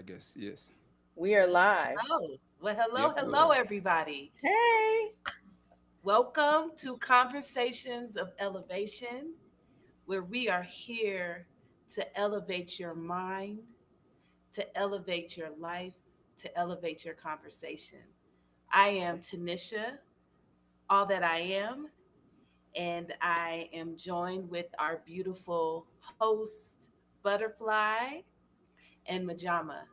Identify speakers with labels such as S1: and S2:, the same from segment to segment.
S1: guess. Yes.
S2: We are live.
S3: Oh, well, hello,
S1: Yep,
S3: hello,
S1: we're
S3: everybody.
S2: Hey.
S3: Welcome to Conversations of Elevation, where we are here to elevate your mind, to elevate your life, to elevate your conversation. I am Tanisha, all that I am, and I am joined with our beautiful host, Butterfly and Majama.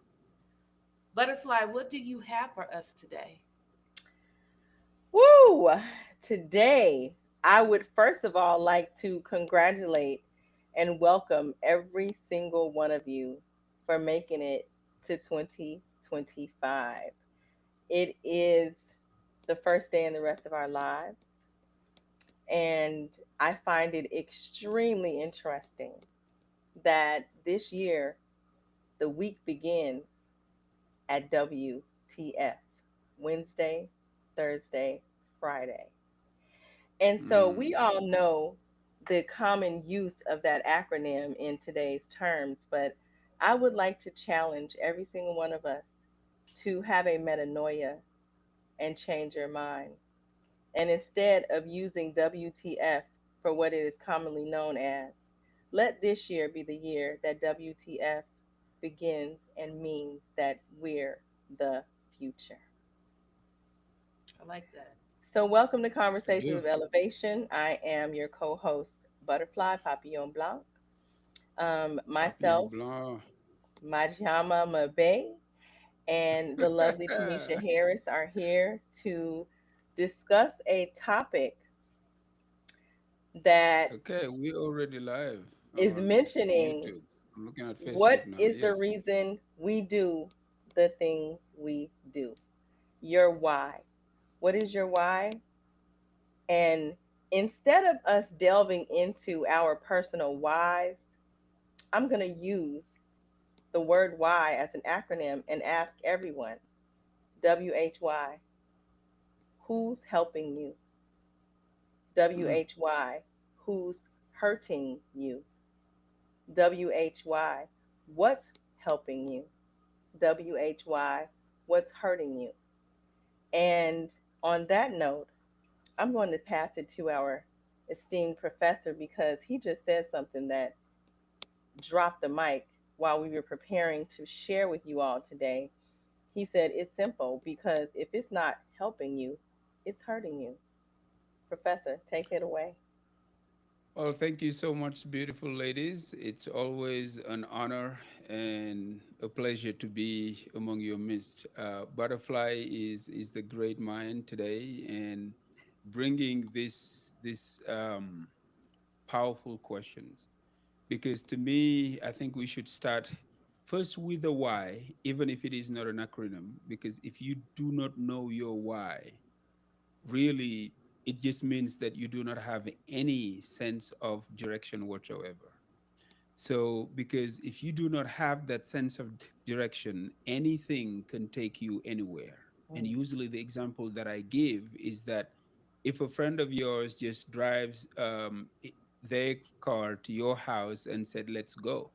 S3: Butterfly, what do you have for us today?
S2: Woo! Today, I would first of all like to congratulate and welcome every single one of you for making it to 2025. It is the first day in the rest of our lives, and I find it extremely interesting that this year the week begins at WTF, Wednesday, Thursday, Friday. And so
S1: mm,
S2: we all know the common use of that acronym in today's terms, but I would like to challenge every single one of us to have a metanoia and change your mind. And instead of using WTF for what it is commonly known as, let this year be the year that WTF begins and means that we're the future.
S3: I like that.
S2: So, welcome to
S1: I
S2: Conversations
S1: do.
S2: of Elevation. I am your co host, Butterfly Papillon Blanc.
S1: Papillon
S2: Myself,
S1: Blanc.
S2: Majama Mabe, and the lovely Tanisha Harris are here to discuss a topic that
S1: Okay, we're already live
S2: is
S1: on
S2: mentioning
S1: YouTube. I'm looking at
S2: what
S1: Facebook now.
S2: is the
S1: Yes.
S2: reason we do the things we do. Your why. What is your why? And instead of us delving into our personal whys, I'm going to use the word why as an acronym and ask everyone, WHY, who's helping you?
S1: Mm,
S2: WHY, who's hurting you? WHY, what's helping you? WHY, what's hurting you? And on that note, I'm going to pass it to our esteemed professor because he just said something that dropped the mic while we were preparing to share with you all today. He said it's simple because if it's not helping you, it's hurting you. Professor, take it away.
S1: well, thank you so much, beautiful ladies. It's always an honor and a pleasure to be among your midst. Butterfly is the great mind today, and bringing this powerful questions. Because to me, I think we should start first with the why, even if it is not an acronym. Because if you do not know your why, really, it just means that you do not have any sense of direction whatsoever. So, because if you do not have that sense of direction, anything can take you anywhere. And
S2: Mm,
S1: usually, the example that I give is that if a friend of yours just drives their car to your house and said, "Let's go,"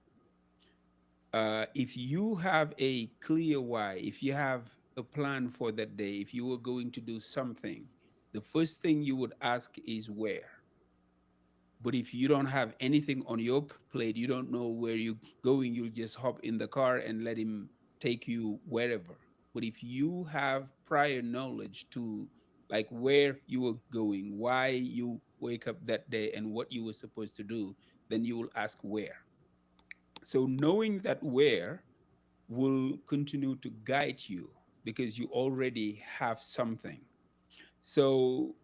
S1: if you have a clear why, if you have a plan for that day, if you were going to do something, the first thing you would ask is where. But if you don't have anything on your plate, you don't know where you're going, you'll just hop in the car and let him take you wherever. But if you have prior knowledge to like where you were going, why you wake up that day, and what you were supposed to do, then you will ask where. So knowing that where will continue to guide you because you already have something. So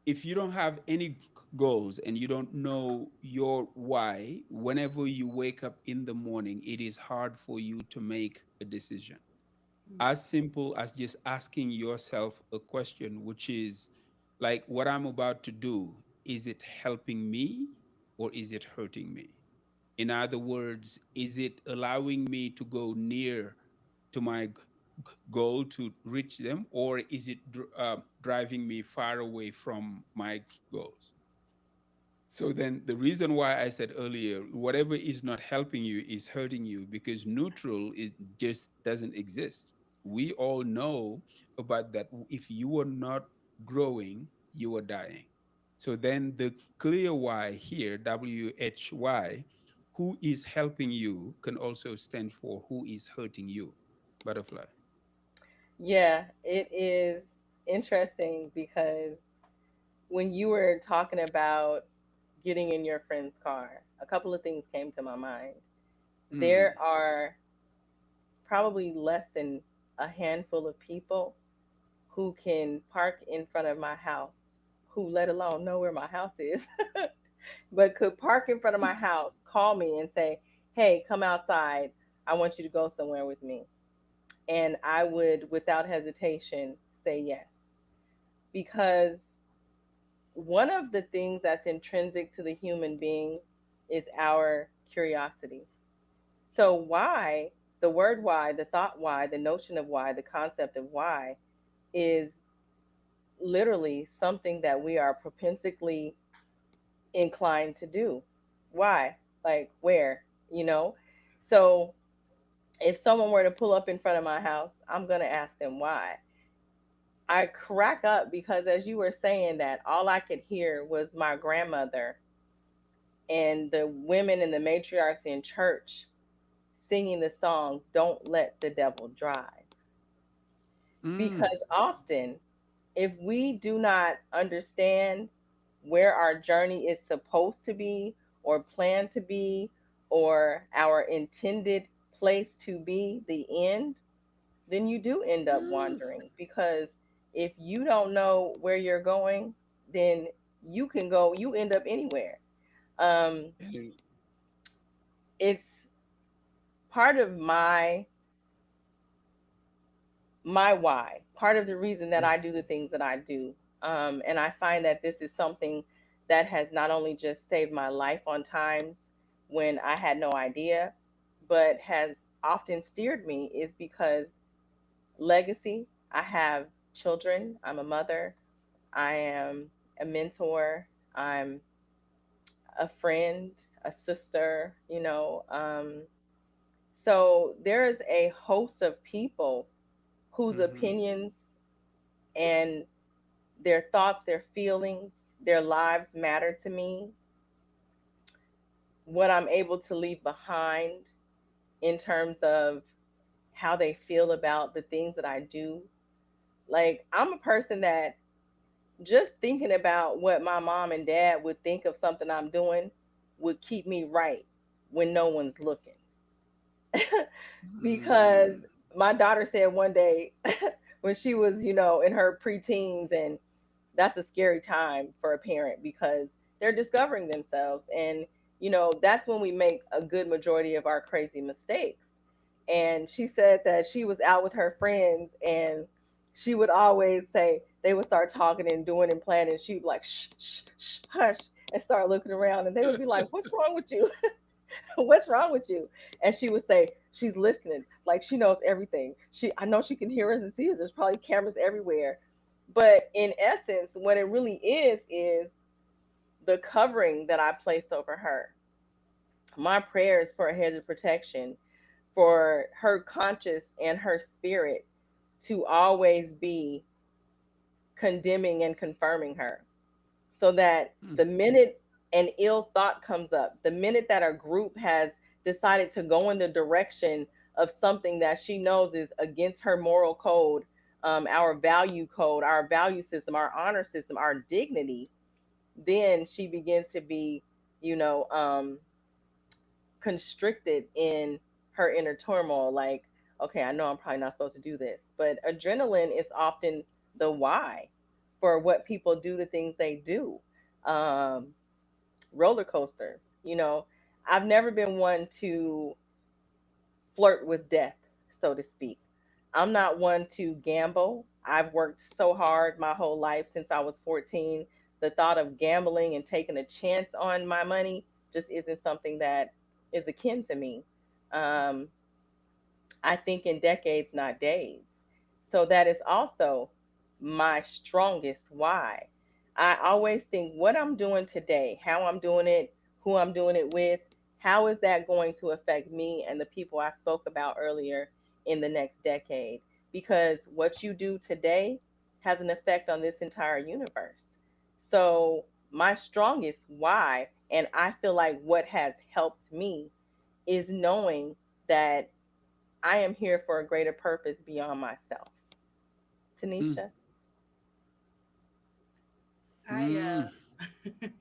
S1: if you don't have any goals and you don't know your why, whenever you wake up in the morning, it is hard for you to make a decision. As simple as just asking yourself a question, which is like, what I'm about to do, is it helping me or is it hurting me? In other words, is it allowing me to go near to my goal to reach them, or is it driving me far away from my goals? So then the reason why I said earlier, whatever is not helping you is hurting you, because neutral is just doesn't exist. We all know about that. If you are not growing, you are dying. So then the clear why here, W.H.Y, who is helping you, can also stand for who is hurting you. Butterfly.
S2: Yeah, it is interesting because when you were talking about getting in your friend's car, a couple of things came to my mind. There
S1: Mm.
S2: are probably less than a handful of people who can park in front of my house, who let alone know where my house is, but could park in front of my house, call me and say, "Hey, come outside. I want you to go somewhere with me." And I would, without hesitation, say yes. Because one of the things that's intrinsic to the human being is our curiosity. So, why, the word why, the thought why, the notion of why, the concept of why is literally something that we are propensically inclined to do. Why? Like, where? You know? So, if someone were to pull up in front of my house, I'm going to ask them why. I crack up because as you were saying that, all I could hear was my grandmother and the women in the matriarchs in church singing the song, "Don't Let the Devil Drive."
S1: Mm.
S2: Because often, if we do not understand where our journey is supposed to be, or plan to be, or our intended place to be, the end, then you do end up
S1: Mm.
S2: wandering. Because if you don't know where you're going, then you end up anywhere. Um,
S1: And
S2: it's part of my why, part of the reason that I do the things that I do. And I find that this is something that has not only just saved my life on times when I had no idea, but has often steered me, is because legacy. I have children. I'm a mother. I am a mentor. I'm a friend, a sister, so there is a host of people whose
S1: mm-hmm.
S2: opinions and their thoughts, their feelings, their lives matter to me. What I'm able to leave behind in terms of how they feel about the things that I do. Like, I'm a person that just thinking about what my mom and dad would think of something I'm doing would keep me right when no one's looking. Because
S1: Mm.
S2: my daughter said one day when she was, in her preteens, and that's a scary time for a parent because they're discovering themselves. And, that's when we make a good majority of our crazy mistakes. And she said that she was out with her friends and she would always say, they would start talking and doing and planning. She'd be like, shh, shh, shh, hush, and start looking around. And they would be like, what's wrong with you? What's wrong with you? And she would say, she's listening. Like, she knows everything. I know she can hear us and see us. There's probably cameras everywhere. But in essence, what it really is the covering that I placed over her. My prayers for a hedge of protection, for her conscience and her spirit to always be condemning and confirming her. So that the
S1: Mm.
S2: minute an ill thought comes up, the minute that a group has decided to go in the direction of something that she knows is against her moral code, our value code, our value system, our honor system, our dignity, then she begins to be, you know, constricted in her inner turmoil. Like, okay, I know I'm probably not supposed to do this, but adrenaline is often the why for what people do, the things they do. Um, Roller coaster, I've never been one to flirt with death, so to speak. I'm not one to gamble. I've worked so hard my whole life since I was 14. The thought of gambling and taking a chance on my money just isn't something that is akin to me. Um, I think in decades, not days. So that is also my strongest why. I always think what I'm doing today, how I'm doing it, who I'm doing it with, how is that going to affect me and the people I spoke about earlier in the next decade? Because what you do today has an effect on this entire universe. So, my strongest why, and I feel like what has helped me, is knowing that I am here for a greater purpose beyond myself.
S1: Mm,
S2: Tanisha?
S3: I
S1: mm,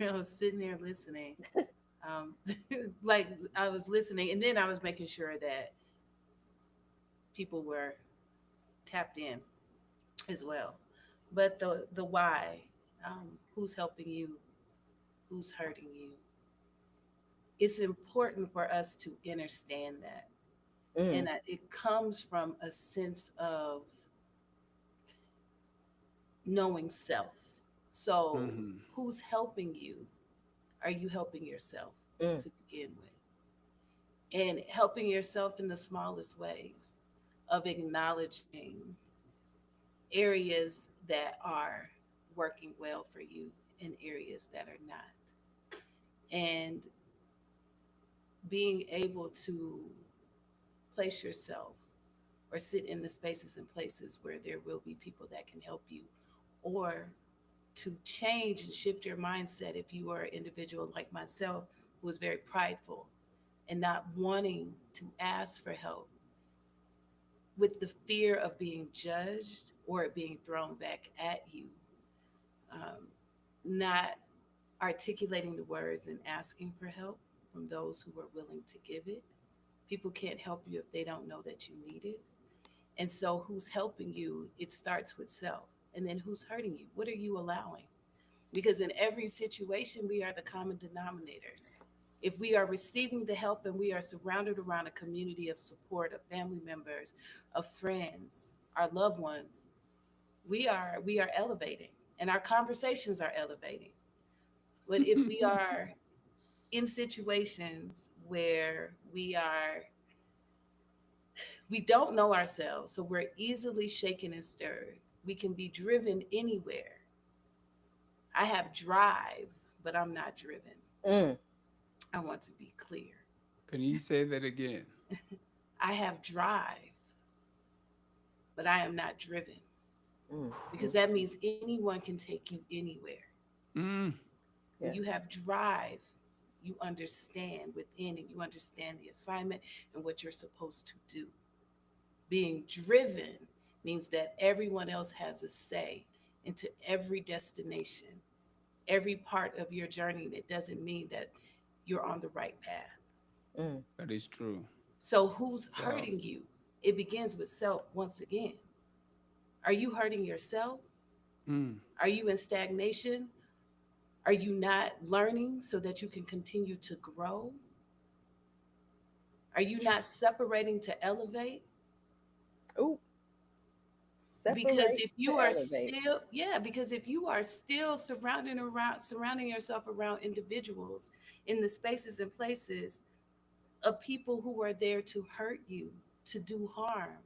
S3: I was sitting there listening, um, like I was listening, and then I was making sure that people were tapped in as well. But the why, who's helping you, who's hurting you, it's important for us to understand that,
S2: Mm,
S3: and that it comes from a sense of knowing self. So,
S1: mhm,
S3: who's helping you? Are you helping yourself
S2: mm,
S3: to begin with? And helping yourself in the smallest ways of acknowledging areas that are working well for you and areas that are not. And being able to place yourself or sit in the spaces and places where there will be people that can help you, or to change and shift your mindset if you are an individual like myself who is very prideful and not wanting to ask for help with the fear of being judged or it being thrown back at you, um, not articulating the words and asking for help from those who are willing to give it. People can't help you if they don't know that you need it. And so, who's helping you? It starts with self. And then, who's hurting you? What are you allowing? Because in every situation, we are the common denominator. If we are receiving the help and we are surrounded around a community of support, of family members, of friends, our loved ones, we are elevating, and our conversations are elevating. But if we are in situations where we don't know ourselves, so we're easily shaken and stirred, we can be driven anywhere. I have drive, but I'm not driven.
S2: mm,
S3: I want to be clear.
S1: Can you say that again?
S3: I have drive, but I am not driven,
S2: mm,
S3: because
S2: mm.
S3: that means anyone can take you anywhere.
S1: Mm,
S3: When
S2: Yeah.
S3: you have drive, you understand within and you understand the assignment and what you're supposed to do. Being driven means that everyone else has a say into every destination, every part of your journey. And it doesn't mean that you're on the right path.
S2: Mm.
S1: that is true.
S3: So, who's
S1: Wow.
S3: hurting you? It begins with self once again. Are you hurting yourself?
S1: Mm,
S3: Are you in stagnation? Are you not learning so that you can continue to grow? Are you not separating to elevate?
S2: Ooh,
S3: Because
S2: separate
S3: if
S2: to
S3: you are
S2: elevate.
S3: still, yeah, because if you are still surrounding yourself around individuals in the spaces and places of people who are there to hurt you, to do harm,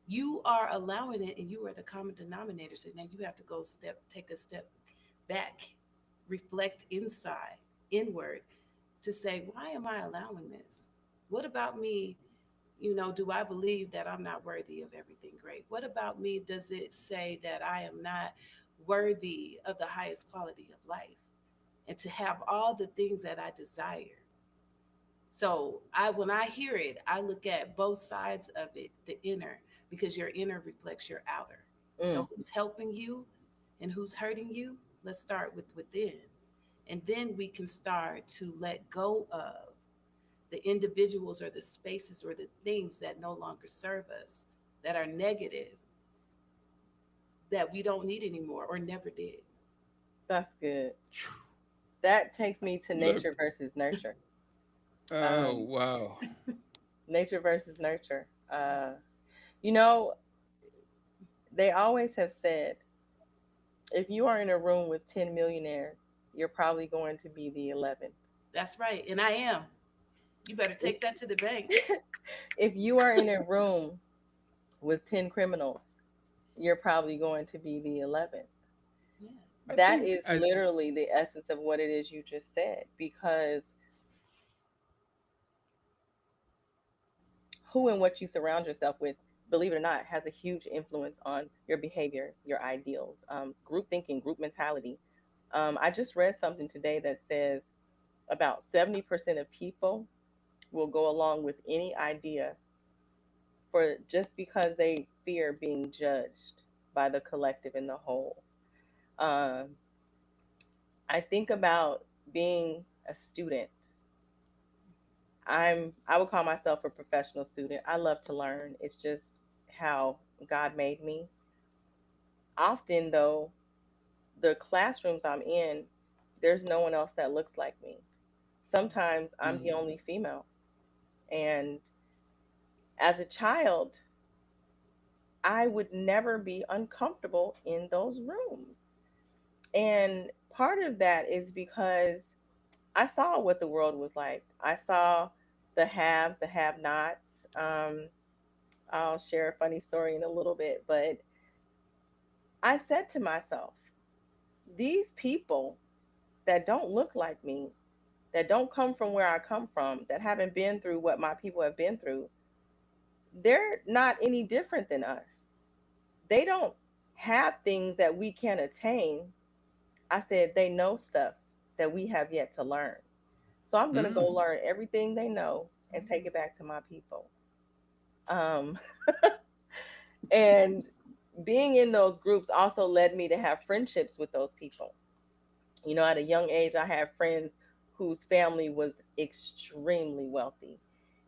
S3: you are allowing it, and you are the common denominator. So now you have to take a step back, reflect inside, inward, to say, why am I allowing this? What about me? Do I believe that I'm not worthy of everything great? What about me? Does it say that I am not worthy of the highest quality of life and to have all the things that I desire? So when I hear it, I look at both sides of it, the inner, because your inner reflects your outer.
S2: Mm.
S3: So who's helping you and who's hurting you? Let's start with within. And then we can start to let go of the individuals or the spaces or the things that no longer serve us, that are negative, that we don't need anymore or never did.
S2: That's good.
S1: phew.
S2: That takes me to nature
S1: Look.
S2: versus nurture.
S1: Oh,
S2: Um,
S1: wow.
S2: nature versus nurture. You know, they always have said if you are in a room with 10 millionaires, you're probably going to be the 11th.
S3: That's right. And I am. You better
S2: If
S3: take that to the bank.
S2: if you are in a room with 10 criminals, you're probably going to be the 11th.
S3: Yeah.
S1: I
S2: That
S1: think
S2: is
S1: I
S2: literally the essence of what it is you just said. Because who and what you surround yourself with, believe it or not, has a huge influence on your behavior, your ideals, group thinking, group mentality. I just read something today that says about 70% of people will go along with any idea for just because they fear being judged by the collective in the whole. Um, I think about being a student. I would call myself a professional student. I love to learn. It's just how God made me. Often though, the classrooms I'm in, there's no one else that looks like me. Sometimes I'm the
S1: mm,
S2: only female. And as a child, I would never be uncomfortable in those rooms. And part of that is because I saw what the world was like. I saw the haves, the have nots. Um, I'll share a funny story in a little bit, but I said to myself, these people that don't look like me, that don't come from where I come from, that haven't been through what my people have been through, they're not any different than us. They don't have things that we can attain. I said, they know stuff that we have yet to learn. So I'm going to go
S1: mm,
S2: learn everything they know and take it back to my people. Um, and being in those groups also led me to have friendships with those people. You know, at a young age, I had friends whose family was extremely wealthy.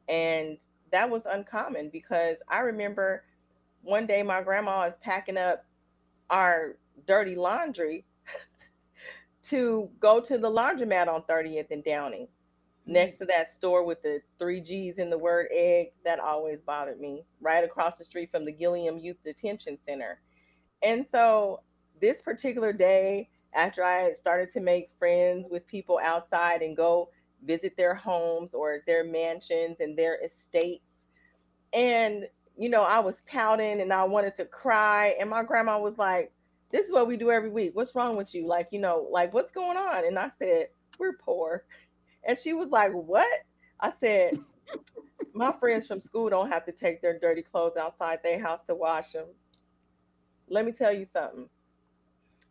S2: And that was uncommon because I remember one day my grandma was packing up our dirty laundry to go to the laundromat on 30th and Downing,
S3: Mm.
S2: next to that store with the three G's in the word egg. That always bothered me, right across the street from the Gilliam Youth Detention Center. And so this particular day, after I had started to make friends with people outside and go visit their homes or their mansions and their estates, and I was pouting and I wanted to cry, and my grandma was like, "This is what we do every week. What's wrong with you? Like, like what's going on?" And I said, "We're poor." And she was like, "What?" I said, "My friends from school don't have to take their dirty clothes outside their house to wash them. Let me tell you something.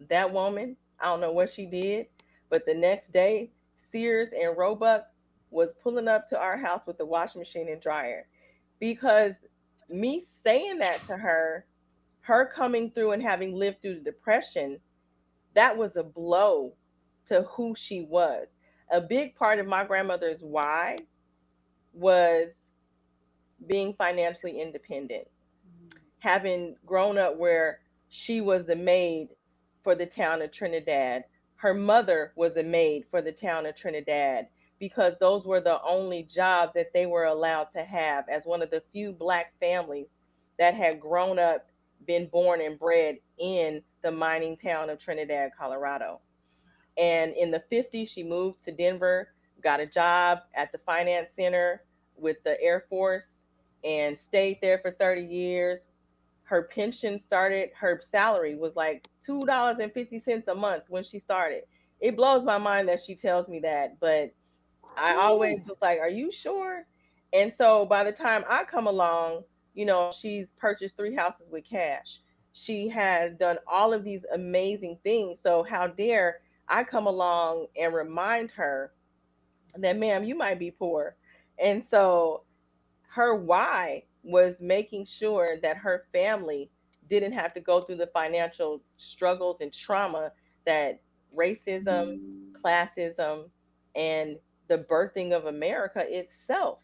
S2: That woman, I don't know what she did, but the next day, Sears and Roebuck was pulling up to our house with the washing machine and dryer. Because me saying that to her coming through and having lived through the depression, that was a blow to who she was. A big part of my grandmother's why was being financially independent, having grown up where she was the maid for the town of Trinidad. Her mother was a maid for the town of Trinidad because those were the only jobs that they were allowed to have as one of the few black families that had grown up, been born and bred in the mining town of Trinidad, Colorado. And in the 50s, she moved to Denver, got a job at the finance center with the Air Force, and stayed there for 30 years. Her pension started, her salary was like $2.50 a month when she started. It blows my mind that she tells me that, but I always
S1: whew,
S2: was like, "Are you sure?" And so by the time I come along, she's purchased three houses with cash. She has done all of these amazing things. So how dare I come along and remind her that, "Ma'am, you might be poor." And so her why was making sure that her family didn't have to go through the financial struggles and trauma that racism, classism, and the birthing of America itself,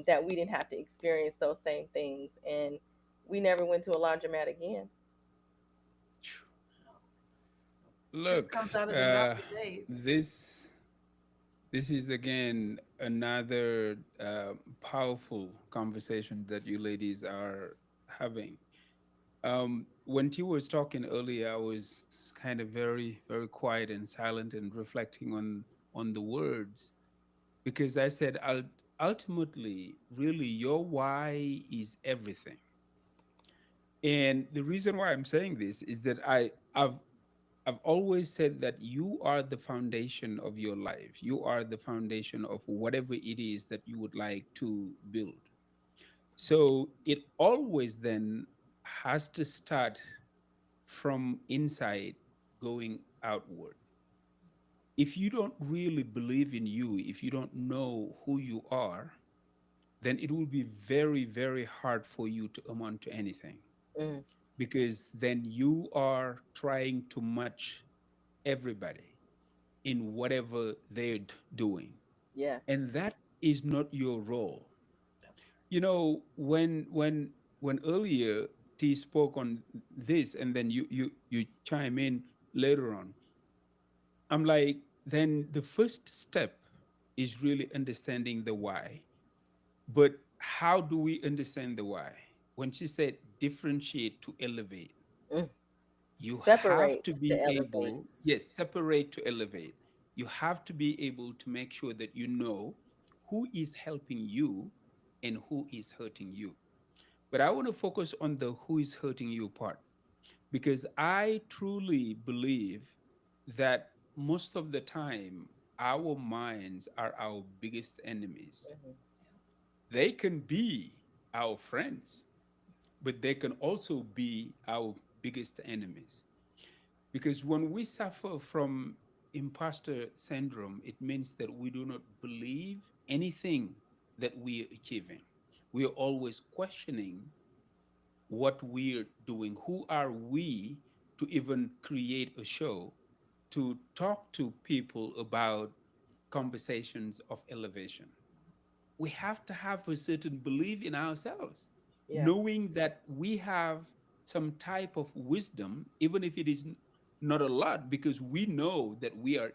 S2: that we didn't have to experience those same things. And we never went to a laundromat again.
S3: Truth
S1: look,
S3: comes out of the mouth of babes.
S1: this this is again another powerful conversation that you ladies are having. When T was talking earlier, I was kind of very, very quiet and silent and reflecting on the words, because I said, ultimately, really, your why is everything. And the reason why I'm saying this is that I've I've always said that you are the foundation of your life. You are the foundation of whatever it is that you would like to build. So it always then has to start from inside going outward. If you don't really believe in you, if you don't know who you are, then it will be very, very hard for you to amount to anything,
S2: Mm,
S1: because then you are trying to match everybody in whatever they're doing.
S2: yeah.
S1: And that is not your role. You know, when earlier T spoke on this, and then you chime in later on, I'm like, then the first step is really understanding the why. But how do we understand the why? When she said differentiate to elevate,
S2: Mm.
S1: you have
S2: Separate
S1: to
S2: to
S1: be
S2: elevate.
S1: able, yes, separate to elevate. You have to be able to make sure that you know who is helping you and who is hurting you. But I want to focus on the who is hurting you part, because I truly believe that most of the time our minds are our biggest enemies.
S2: Hmm.
S1: They can be our friends, but they can also be our biggest enemies. Because when we suffer from imposter syndrome, it means that we do not believe anything that we are achieving. We are always questioning what we're doing. Who are we to even create a show to talk to people about conversations of elevation? We have to have a certain belief in ourselves,
S2: Yeah.
S1: knowing that we have some type of wisdom, even if it is not a lot, because we know that we are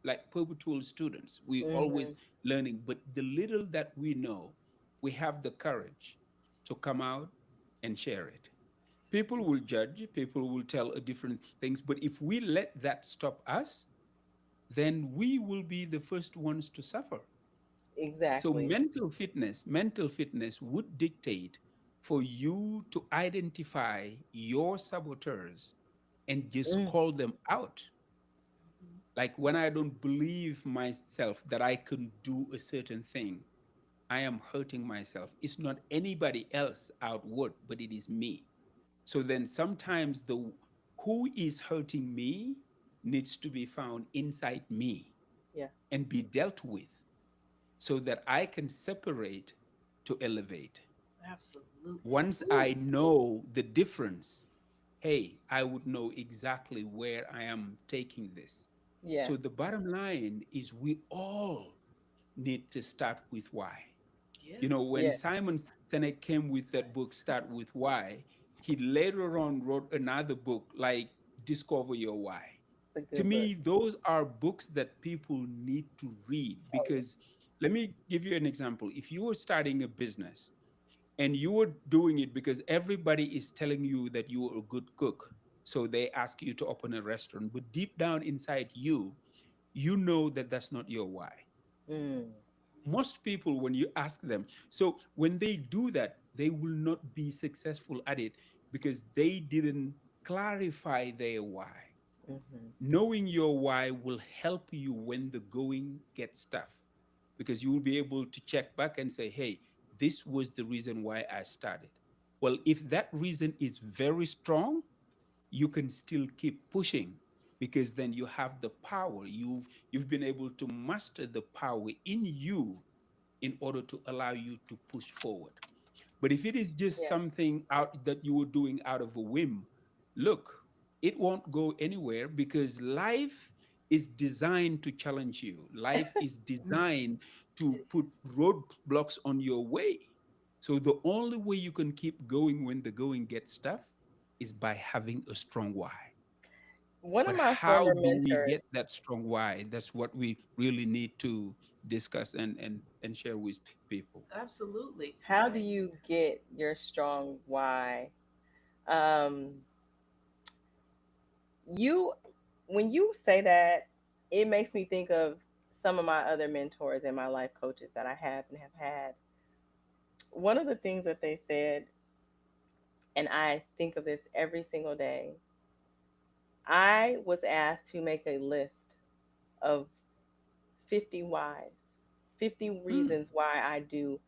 S1: like perpetual students. We
S2: Hmm.
S1: always learning, but the little that we know, we have the courage to come out and share it. People will judge, people will tell different things, but if we let that stop us, then we will be the first ones to suffer. So
S2: Exactly.
S1: mental fitness would dictate for you to identify your saboteurs and just
S2: Mm,
S1: call them out. Like when I don't believe myself that I can do a certain thing, I am hurting myself. It's not anybody else outward, but it is me. So then sometimes the who is hurting me needs to be found inside me
S2: yeah.
S1: and be dealt with, so that I can separate to elevate.
S3: Absolutely.
S1: Once
S3: Ooh,
S1: I know the difference, hey, I would know exactly where I am taking this.
S2: Yeah.
S1: So the bottom line is we all need to start with why.
S3: yeah.
S1: You know, when
S2: Yeah.
S1: Simon Sinek came with that book,
S3: Science.
S1: Start With Why, he later on wrote another book like Discover Your Why.
S2: It's a
S1: To
S2: good book.
S1: me, those are books that people need to read,
S2: Oh
S1: because let me give you an example. If you were starting a business and you were doing it because everybody is telling you that you are a good cook, so they ask you to open a restaurant, but deep down inside you, you know that that's not your why.
S2: yeah. Mm,
S1: Most people, when you ask them, so when they do that, they will not be successful at it because they didn't clarify their why.
S2: mm-hmm.
S1: Knowing your why will help you when the going gets tough, because you will be able to check back and say, hey, this was the reason why I started. Well, if that reason is very strong, you can still keep pushing, because then you have the power. You've been able to master the power in you in order to allow you to push forward. But if it is just
S2: Yeah.
S1: something out that you were doing out of a whim, look, it won't go anywhere, because life is designed to challenge you. Life is designed to
S3: It
S1: put
S3: is.
S1: roadblocks on your way. So the only way you can keep going when the going gets tough is by having a strong why.
S2: One of
S1: But
S2: my
S1: how
S2: former
S1: do we
S2: mentors,
S1: get that strong why? That's what we really need to discuss and share with people.
S3: Absolutely.
S2: how do
S3: I
S2: you get your strong why? Um, you, when you say that, it makes me think of some of my other mentors and my life coaches that I have and have had. One of the things that they said, and I think of this every single day, I was asked to make a list of 50 whys, 50
S1: Mm.
S2: reasons why I do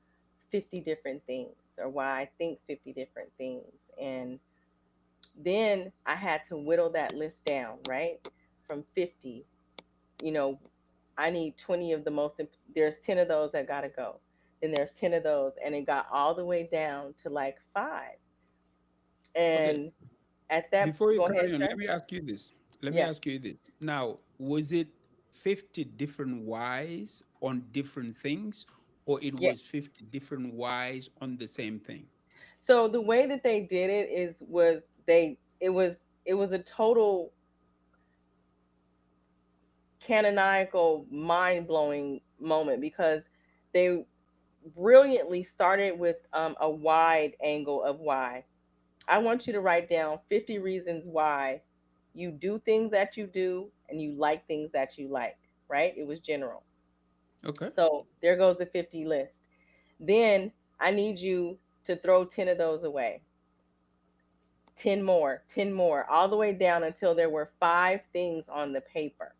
S2: 50 different things or why I think 50 different things. And then I had to whittle that list down, right? From 50, you know, I need 20 of the there's 10 of those that got to go. Then there's 10 of those, and it got all the way down to like five.
S1: Okay.
S2: And at that,
S1: Before you
S2: go ahead,
S1: carry on, let
S2: sir.
S1: me ask you this. Let me
S2: Yeah,
S1: ask you this. Now, was it 50 different whys on different things, or it
S2: yeah.
S1: was 50 different whys on the same thing?
S2: So the way that they did it is was they it was a total canonical mind blowing moment because they brilliantly started with a wide angle of why. I want you to write down 50 reasons why you do things that you do and you like things that you like, right? It was general.
S1: Okay.
S2: So there goes the 50 list. Then I need you to throw 10 of those away. 10 more, 10 more, all the way down until there were five things on the paper.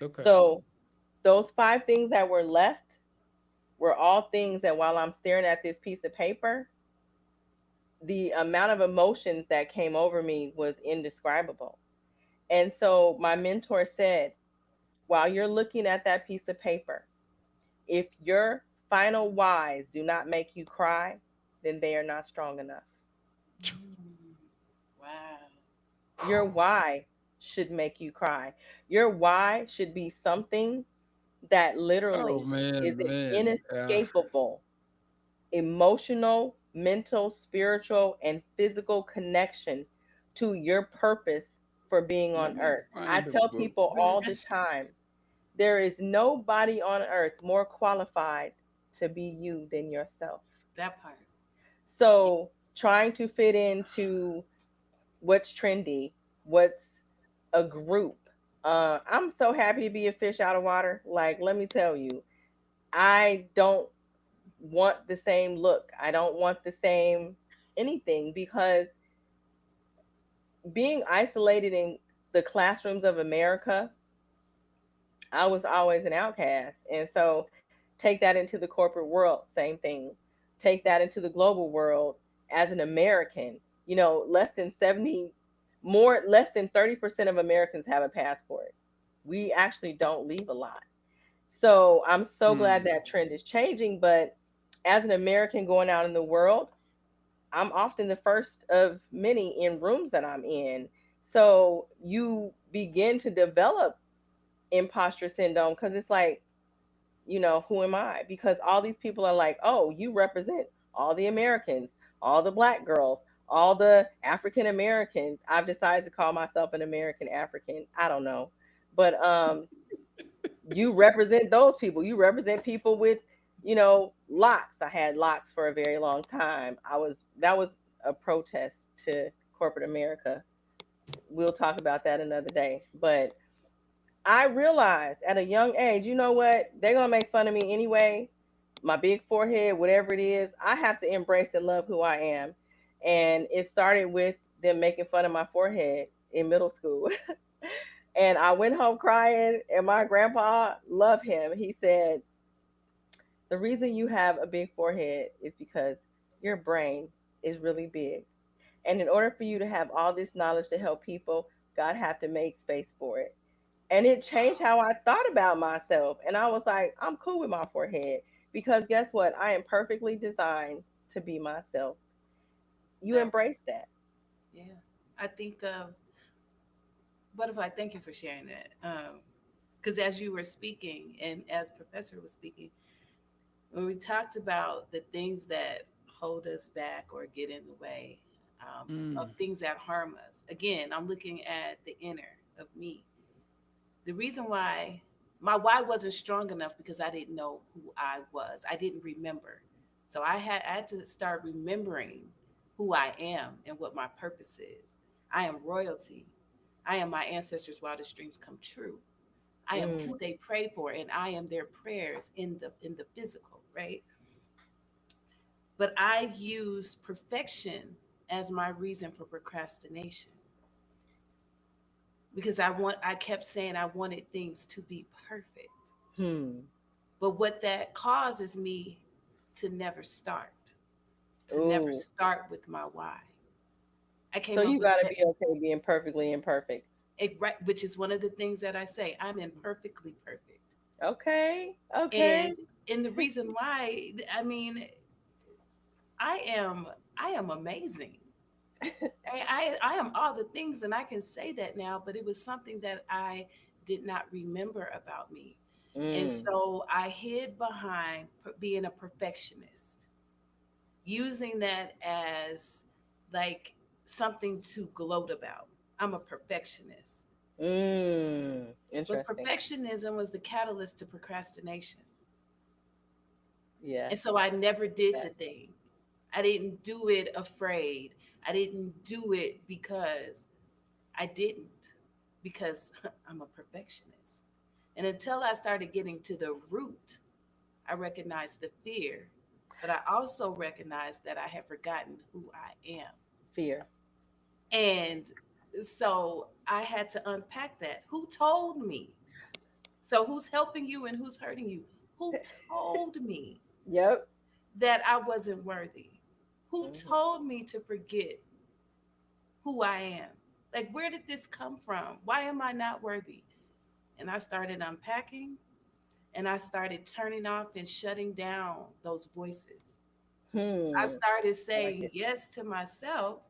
S1: Okay.
S2: So those five things that were left were all things that while I'm staring at this piece of paper, the amount of emotions that came over me was indescribable. And so my mentor said, while you're looking at that piece of paper, if your final whys do not make you cry, then they are not strong enough.
S3: Mm. Wow.
S2: Your why should make you cry. Your why should be something that
S1: Oh
S2: literally is
S1: man,
S2: an
S1: man.
S2: inescapable emotional, mental, spiritual, and physical connection to your purpose for being
S1: Let
S2: on
S1: me
S2: earth. I
S1: find the
S2: tell
S1: book.
S2: people all the time there is nobody on earth more qualified to be you than yourself.
S3: That part. Yeah.
S2: So, trying to fit into what's trendy, what's a group. I'm so happy to be a fish out of water. Like, let me tell you, I don't want the same look. I don't want the same anything because being isolated in the classrooms of America, I was always an outcast. And so take that into the corporate world, same thing. Take that into the global world as an American. Less than 70 more less than 30% of Americans have a passport. We actually don't leave a lot. So I'm so glad
S1: Mm.
S2: that trend is changing, but as an American going out in the world, I'm often the first of many in rooms that I'm in. So you begin to develop imposter syndrome because it's like, who am I? Because all these people are like, oh, you represent all the Americans, all the black girls, all the African Americans. I've decided to call myself an American African. I don't know. But you represent those people. You represent people with, locks. I had locks for a very long time. That was a protest to corporate America. We'll talk about that another day. But I realized at a young age, you know what? They're gonna make fun of me anyway. My big forehead, whatever it is, I have to embrace and love who I am. And it started with them making fun of my forehead in middle school. And I went home crying, and my grandpa loved him. He said, the reason you have a big forehead is because your brain is really big. And in order for you to have all this knowledge to help people, God had to make space for it. And it changed how I thought about myself. And I was like, I'm cool with my forehead because guess what? I am perfectly designed to be myself. You
S3: That.
S2: embrace that.
S3: Yeah. I think. Butterfly. Thank you for sharing that. Because as you were speaking, and as Professor was speaking, when we talked about the things that hold us back or get in the way, of
S1: Mm.
S3: things that harm us, again, I'm looking at the inner of me. The reason why my why wasn't strong enough because I didn't know who I was. I didn't remember. So I had to start remembering who I am and what my purpose is. I am royalty. I am my ancestors' wildest dreams come true. I am
S2: Mm,
S3: who they pray for and I am their prayers in the physical, right? But I use perfection as my reason for procrastination. because I kept saying I wanted things to be perfect.
S2: Hmm.
S3: But what that causes me to never start, to never
S2: Ooh.
S3: start with my why. I
S2: So
S3: came up
S2: you
S3: with
S2: gotta
S3: that,
S2: be okay being perfectly imperfect.
S3: which is one of the things that I say. I'm imperfectly perfect.
S2: Okay. Okay.
S3: And the reason why, I mean, I am I am amazing. I am all the things, and I can say that now, but it was something that I did not remember about me. And
S2: Mm.
S3: so I hid behind being a perfectionist, using that as like something to gloat about. I'm a perfectionist.
S2: Mm.
S3: But
S2: Interesting.
S3: perfectionism was the catalyst to procrastination.
S2: Yeah.
S3: And so I never did
S2: Yeah.
S3: the thing. I didn't do it afraid. I didn't do it because I didn't, because I'm a perfectionist. And until I started getting to the root, I recognized the fear, but I also recognized that I had forgotten who I am.
S2: Fear.
S3: And so I had to unpack that. Who told me? So who's helping you and who's hurting you? Who told me
S2: Yep.
S3: that I wasn't worthy? Who
S2: Hmm.
S3: told me to forget who I am? Like, where did this come from? Why am I not worthy? And I started unpacking, and I started turning off and shutting down those voices. I
S2: Hmm.
S3: started
S2: I like
S3: saying
S2: it.
S3: yes to myself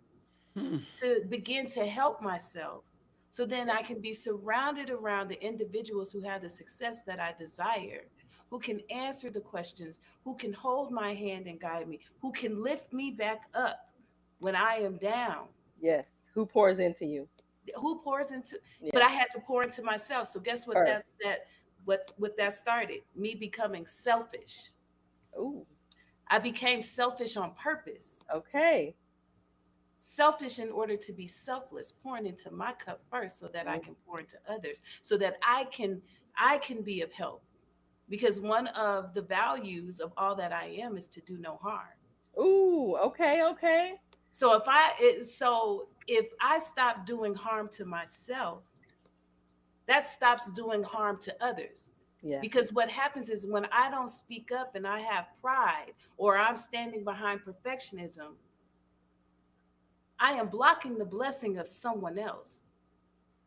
S1: Hmm.
S3: to begin to help myself. So then I can be surrounded around the individuals who have the success that I desire, who can answer the questions, who can hold my hand and guide me, who can lift me back up when I am down.
S2: Yes. Who pours into you?
S3: Who pours into, but
S2: Yeah.
S3: I had to pour into myself. So guess what
S2: First.
S3: what that started? Me becoming selfish.
S2: Ooh.
S3: I became selfish on purpose.
S2: Okay.
S3: Selfish in order to be selfless, pouring into my cup first so that I
S2: Mm.
S3: can pour into others, so that I can be of help. Because one of the values of all that I am is to do no harm.
S2: Ooh. Okay. Okay.
S3: So if I stop doing harm to myself, that stops doing harm to others.
S2: Yeah.
S3: Because what happens is when I don't speak up and I have pride, or I'm standing behind perfectionism, I am blocking the blessing of someone else.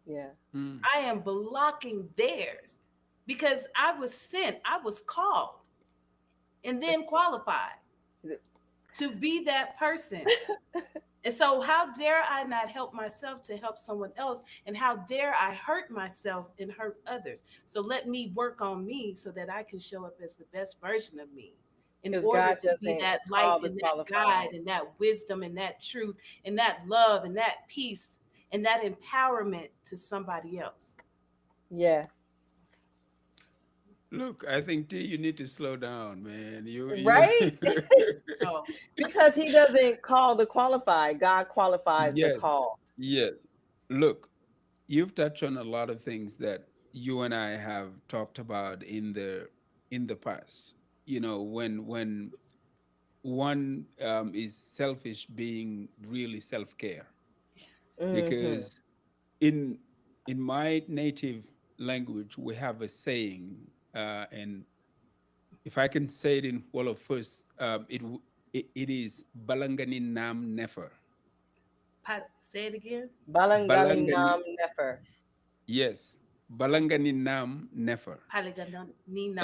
S2: Yeah.
S1: Hmm.
S3: I am blocking theirs because I was sent, I was called, and then qualified to be that person. And so, how dare I not help myself to help someone else? And how dare I hurt myself and hurt others? So, let me work on me so that I can show up as the best version of me in
S2: Because
S3: order
S2: God
S3: to be
S2: doesn't
S3: that light
S2: call the
S3: and that guide
S2: qualified.
S3: and that wisdom and that truth and that love and that peace and that empowerment to somebody else.
S2: Yeah.
S1: Look, I think T, you need to slow down, man. You.
S2: Right?
S3: Oh,
S2: Because he doesn't call the qualified. God qualifies the
S1: Yes,
S2: call.
S1: yes. Look, you've touched on a lot of things that you and I have talked about in the past. You know, when one is selfish, being really self care,
S3: yes.
S2: Hmm.
S1: because in my native language we have a saying, and if I can say it in Wolof first, it is balangani nam nefer.
S3: Say it again.
S2: Balangani
S1: Balangani,
S2: nam nefer.
S1: yes, balangani nam nefer. And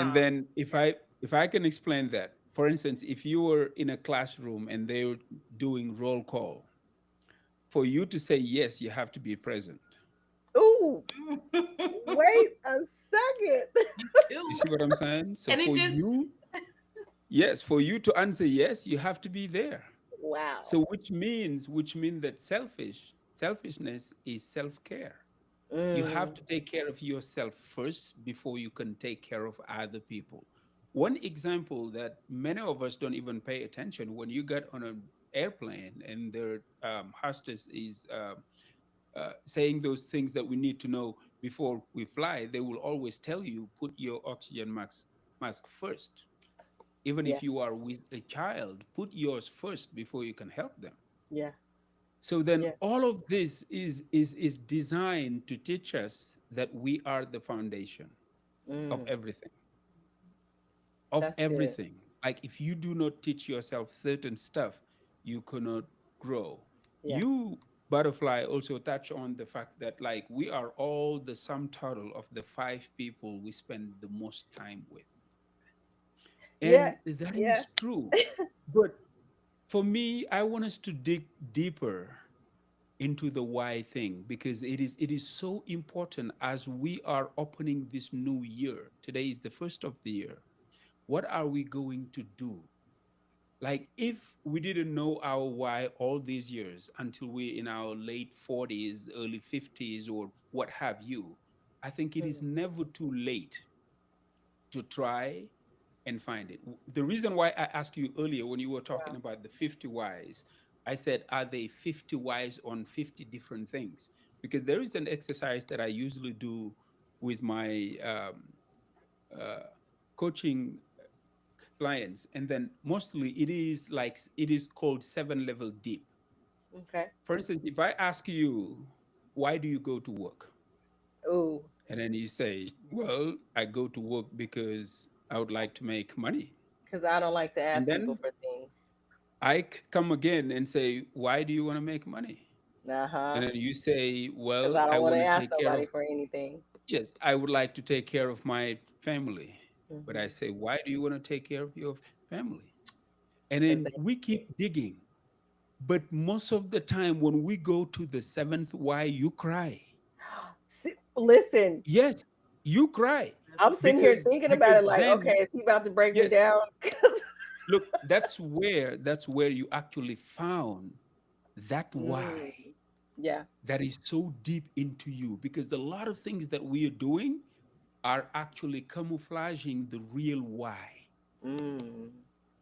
S3: Paliganina.
S1: then if I can explain that, for instance, if you were in a classroom and they were doing roll call, for you to say yes, you have to be present.
S2: Ooh, wait a second.
S3: You
S1: You
S3: too.
S1: see what I'm saying? So
S3: And it
S1: for
S3: just,
S1: you, yes, for you to answer yes, you have to be there.
S2: Wow.
S1: So which means that selfishness is self-care. You have
S2: Mm.
S1: to take care of yourself first before you can take care of other people. One example that many of us don't even pay attention, when you get on an airplane and the hostess is saying those things that we need to know before we fly, they will always tell you put your oxygen mask first. Even
S2: Yeah.
S1: if you are with a child, put yours first before you can help them.
S2: Yeah.
S1: So then
S2: Yeah.
S1: all of this is designed to teach us that we are the foundation of
S2: Mm,
S1: everything, of
S2: that's good.
S1: everything. Like if you do not teach yourself certain stuff, you cannot grow.
S2: Yeah.
S1: You, Butterfly, also touch on the fact that like we are all the sum total of the five people we spend the most time with.
S2: Yeah.
S1: And that
S2: Yeah.
S1: is true. But for me, I want us to dig deeper into the why thing because it is so important as we are opening this new year. Today is the first of the year. What are we going to do? Like if we didn't know our why all these years until we're in our late 40s, early 50s, or what have you, I think it is
S2: Mhm.
S1: never too late to try and find it. The reason why I asked you earlier when you were talking
S2: Wow.
S1: about the 50 whys, I said, are they 50 whys on 50 different things? Because there is an exercise that I usually do with my uh, coaching clients. And then mostly it is called 7 level deep.
S2: Okay.
S1: For instance, if I ask you, why do you go to work?
S2: Ooh,
S1: And then you say, well, I go to work because I would like to make money.
S2: because I don't like to
S1: And
S2: ask people
S1: then
S2: for things.
S1: come again and say, why do you want to make money?
S2: Uh-huh.
S1: And then you say,
S2: Because
S1: well,
S2: I
S1: I
S2: don't want
S1: want
S2: to
S1: to
S2: ask
S1: take care of,
S2: nobody for anything.
S1: yes, I would like to take care of my family. But I
S2: Mm-hmm.
S1: say, why do you want to take care of your family? And
S2: Because
S1: then we keep digging. But most of the time, when we go to the seventh why, you cry.
S2: listen,
S1: Yes, you cry
S2: I'm sitting here
S1: because
S2: thinking about it like, okay,
S1: then,
S2: is he about to break me
S1: yes,
S2: down?
S1: look, that's where you actually found that why
S2: Mm, yeah.
S1: that is so deep into you because a lot of things that we are doing are actually camouflaging the real why.
S2: Mm.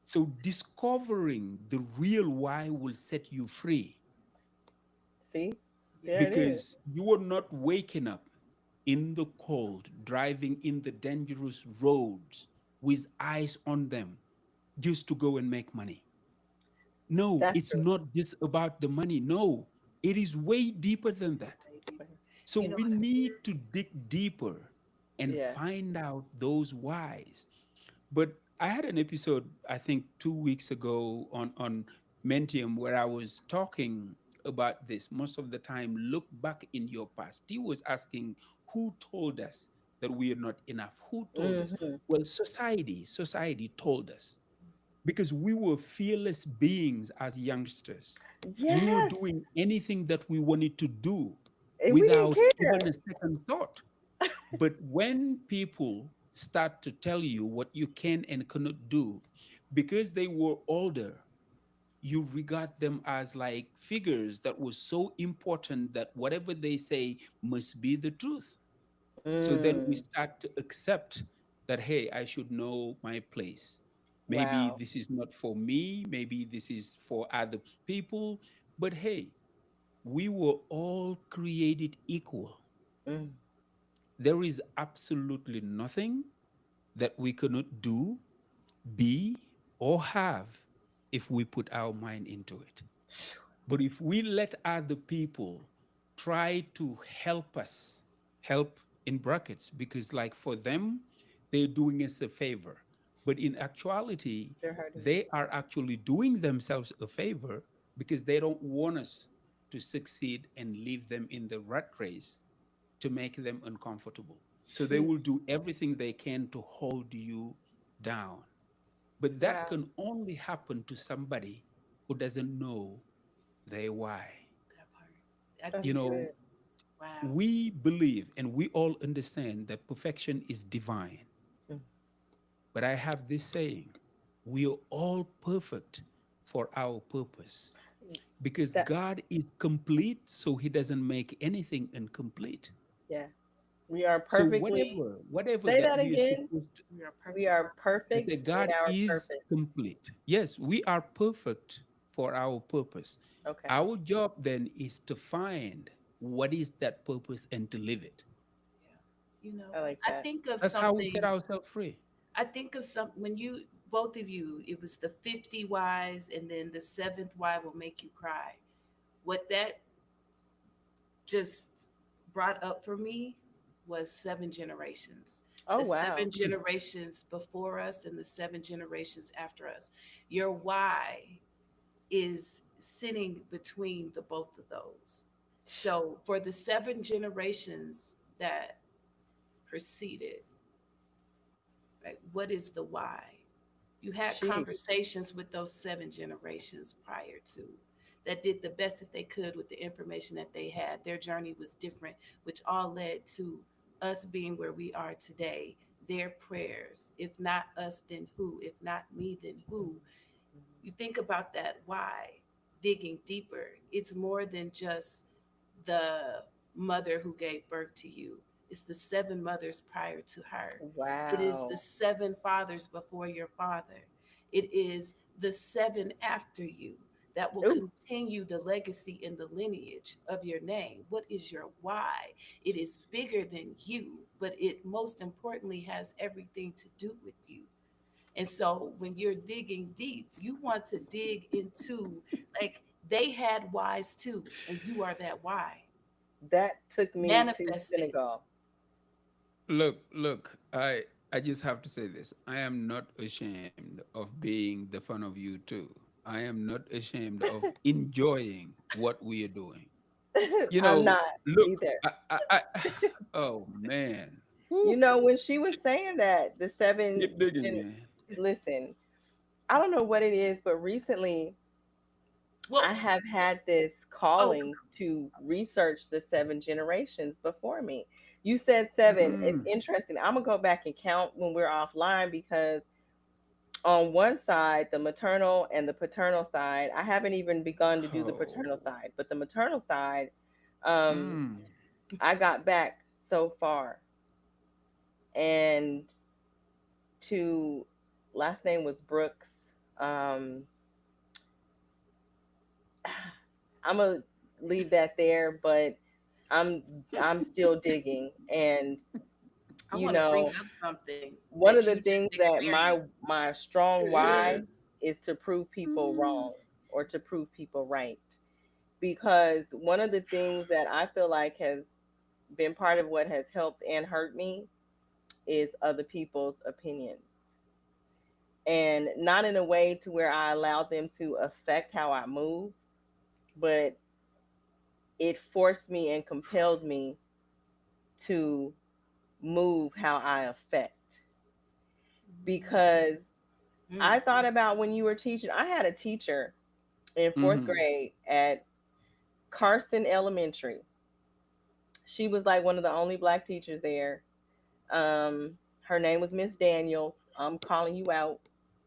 S1: So discovering the real why will set you free
S2: See,
S3: Yeah.
S2: there it is.
S1: because you are not waking up in the cold, driving in the dangerous roads with eyes on them just to go and make money. No,
S2: That's
S1: it's
S2: true.
S1: not just about the money. No, it is way deeper than
S3: It's
S1: that.
S3: way deeper.
S1: So
S3: You know,
S1: we need to dig deeper and
S2: Yeah.
S1: find out those whys. But I had an episode, I think 2 weeks ago on Mentium where I was talking about this. Most of the time, look back in your past. He was asking, who told us that we are not enough? Who told us?
S2: Hmm.
S1: Well, society told us because we were fearless beings as youngsters. We were
S2: Yes.
S1: doing anything that we wanted to do
S2: And we didn't
S1: without
S2: care.
S1: even a second thought. But when people start to tell you what you can and cannot do, because they were older, you regard them as like figures that were so important that whatever they say must be the truth. So then we
S2: Mm.
S1: start to accept that, hey, I should know my place. Maybe
S2: Wow.
S1: this is not for me, maybe this is for other people, but hey, we were all created equal.
S2: Mm.
S1: There is absolutely nothing that we cannot do, be, or have if we put our mind into it. But if we let other people try to help us, help in brackets, because like for them, they're doing us a favor. But in actuality,
S2: They're hurting us.
S1: they are actually doing themselves a favor because they don't want us to succeed and leave them in the rat race to make them uncomfortable. So they will
S2: Sheesh.
S1: do everything they can to hold you down. But that
S2: Wow.
S1: can only happen to somebody who doesn't know their why.
S3: that part. I
S2: That's
S1: You
S3: think,
S1: know,
S2: good.
S3: wow.
S1: we believe and we all understand that perfection is divine.
S2: Mm.
S1: But I have this saying, we are all perfect for our purpose because
S2: That,
S1: God is complete, so he doesn't make anything incomplete.
S2: yeah. We are
S1: So
S2: perfectly,
S1: whatever
S2: say
S1: that
S2: that
S1: we are
S2: again.
S1: supposed to,
S3: We are
S2: We
S3: perfect for
S2: are
S3: our
S1: I
S3: purpose.
S1: say
S2: perfect in
S1: God
S2: our
S1: is
S2: purpose.
S1: complete. Yes, we are perfect for our purpose.
S2: Okay.
S1: Our job then is to find what is that purpose and to live it.
S3: Yeah. You know,
S2: I like
S3: I
S2: that.
S3: think of
S1: That's how we set
S3: something,
S1: ourselves free.
S3: I think of some, when you, both of you, it was the 50 whys and then the seventh why will make you cry. What that just brought up for me was seven generations.
S2: Oh
S3: The
S2: wow.
S3: seven generations before us and the seven generations after us. Your why is sitting between the both of those. So for the seven generations that preceded, right, what is the why? You had
S2: Sheesh.
S3: conversations with those seven generations prior to that did the best that they could with the information that they had. Their journey was different, which all led to us being where we are today. Their prayers, if not us, then who? If not me, then who? You think about that why, digging deeper. It's more than just the mother who gave birth to you. It's the seven mothers prior to her. It is the
S2: Wow.
S3: seven fathers before your father. It is the seven after you that will
S2: Ooh,
S3: continue the legacy and the lineage of your name. What is your why? It is bigger than you, but it most importantly has everything to do with you. And so when you're digging deep, you want to dig into, like, they had whys too, and you are that why.
S2: that took me to
S3: Manifest it.
S2: Senegal.
S1: Look, I just have to say this. I am not ashamed of being the fun of you too. I am not ashamed of enjoying what we are doing. You
S2: I'm
S1: know,
S2: not
S1: look,
S2: either.
S1: I oh man.
S2: You
S1: Woo,
S2: know, when she was saying that, the seven
S1: keep digging,
S2: gen
S1: man.
S2: listen, I don't know what it is, but recently I
S3: Well,
S2: have had this
S3: oh,
S2: calling to research the seven generations before me. You said seven. It's
S1: Mm.
S2: interesting. I'm gonna go back and count when we're offline because on one side, the maternal and the paternal side, I haven't even begun to do the paternal
S1: Oh.
S2: side, but the maternal side, um,
S1: Mm.
S2: I got back so far. And to last name was Brooks. Um, I'm gonna leave that there, but I'm I'm still digging, and
S3: I
S2: you
S3: want to bring
S2: know,
S3: up something
S2: one
S3: that
S2: of
S3: you
S2: the
S3: just
S2: things that my
S3: experienced.
S2: my strong
S1: Yes.
S2: why is to prove people
S1: Mm.
S2: wrong or to prove people right, because one of the things that I feel like has been part of what has helped and hurt me is other people's opinions, and not in a way to where I allow them to affect how I move, but it forced me and compelled me to move how I affect. Because I thought
S3: Mm-hmm.
S2: about when you were teaching, I had a teacher in fourth
S1: Mm-hmm.
S2: grade at Carson Elementary. She was like one of the only black teachers there. Her name was Miss Daniels. I'm calling you out.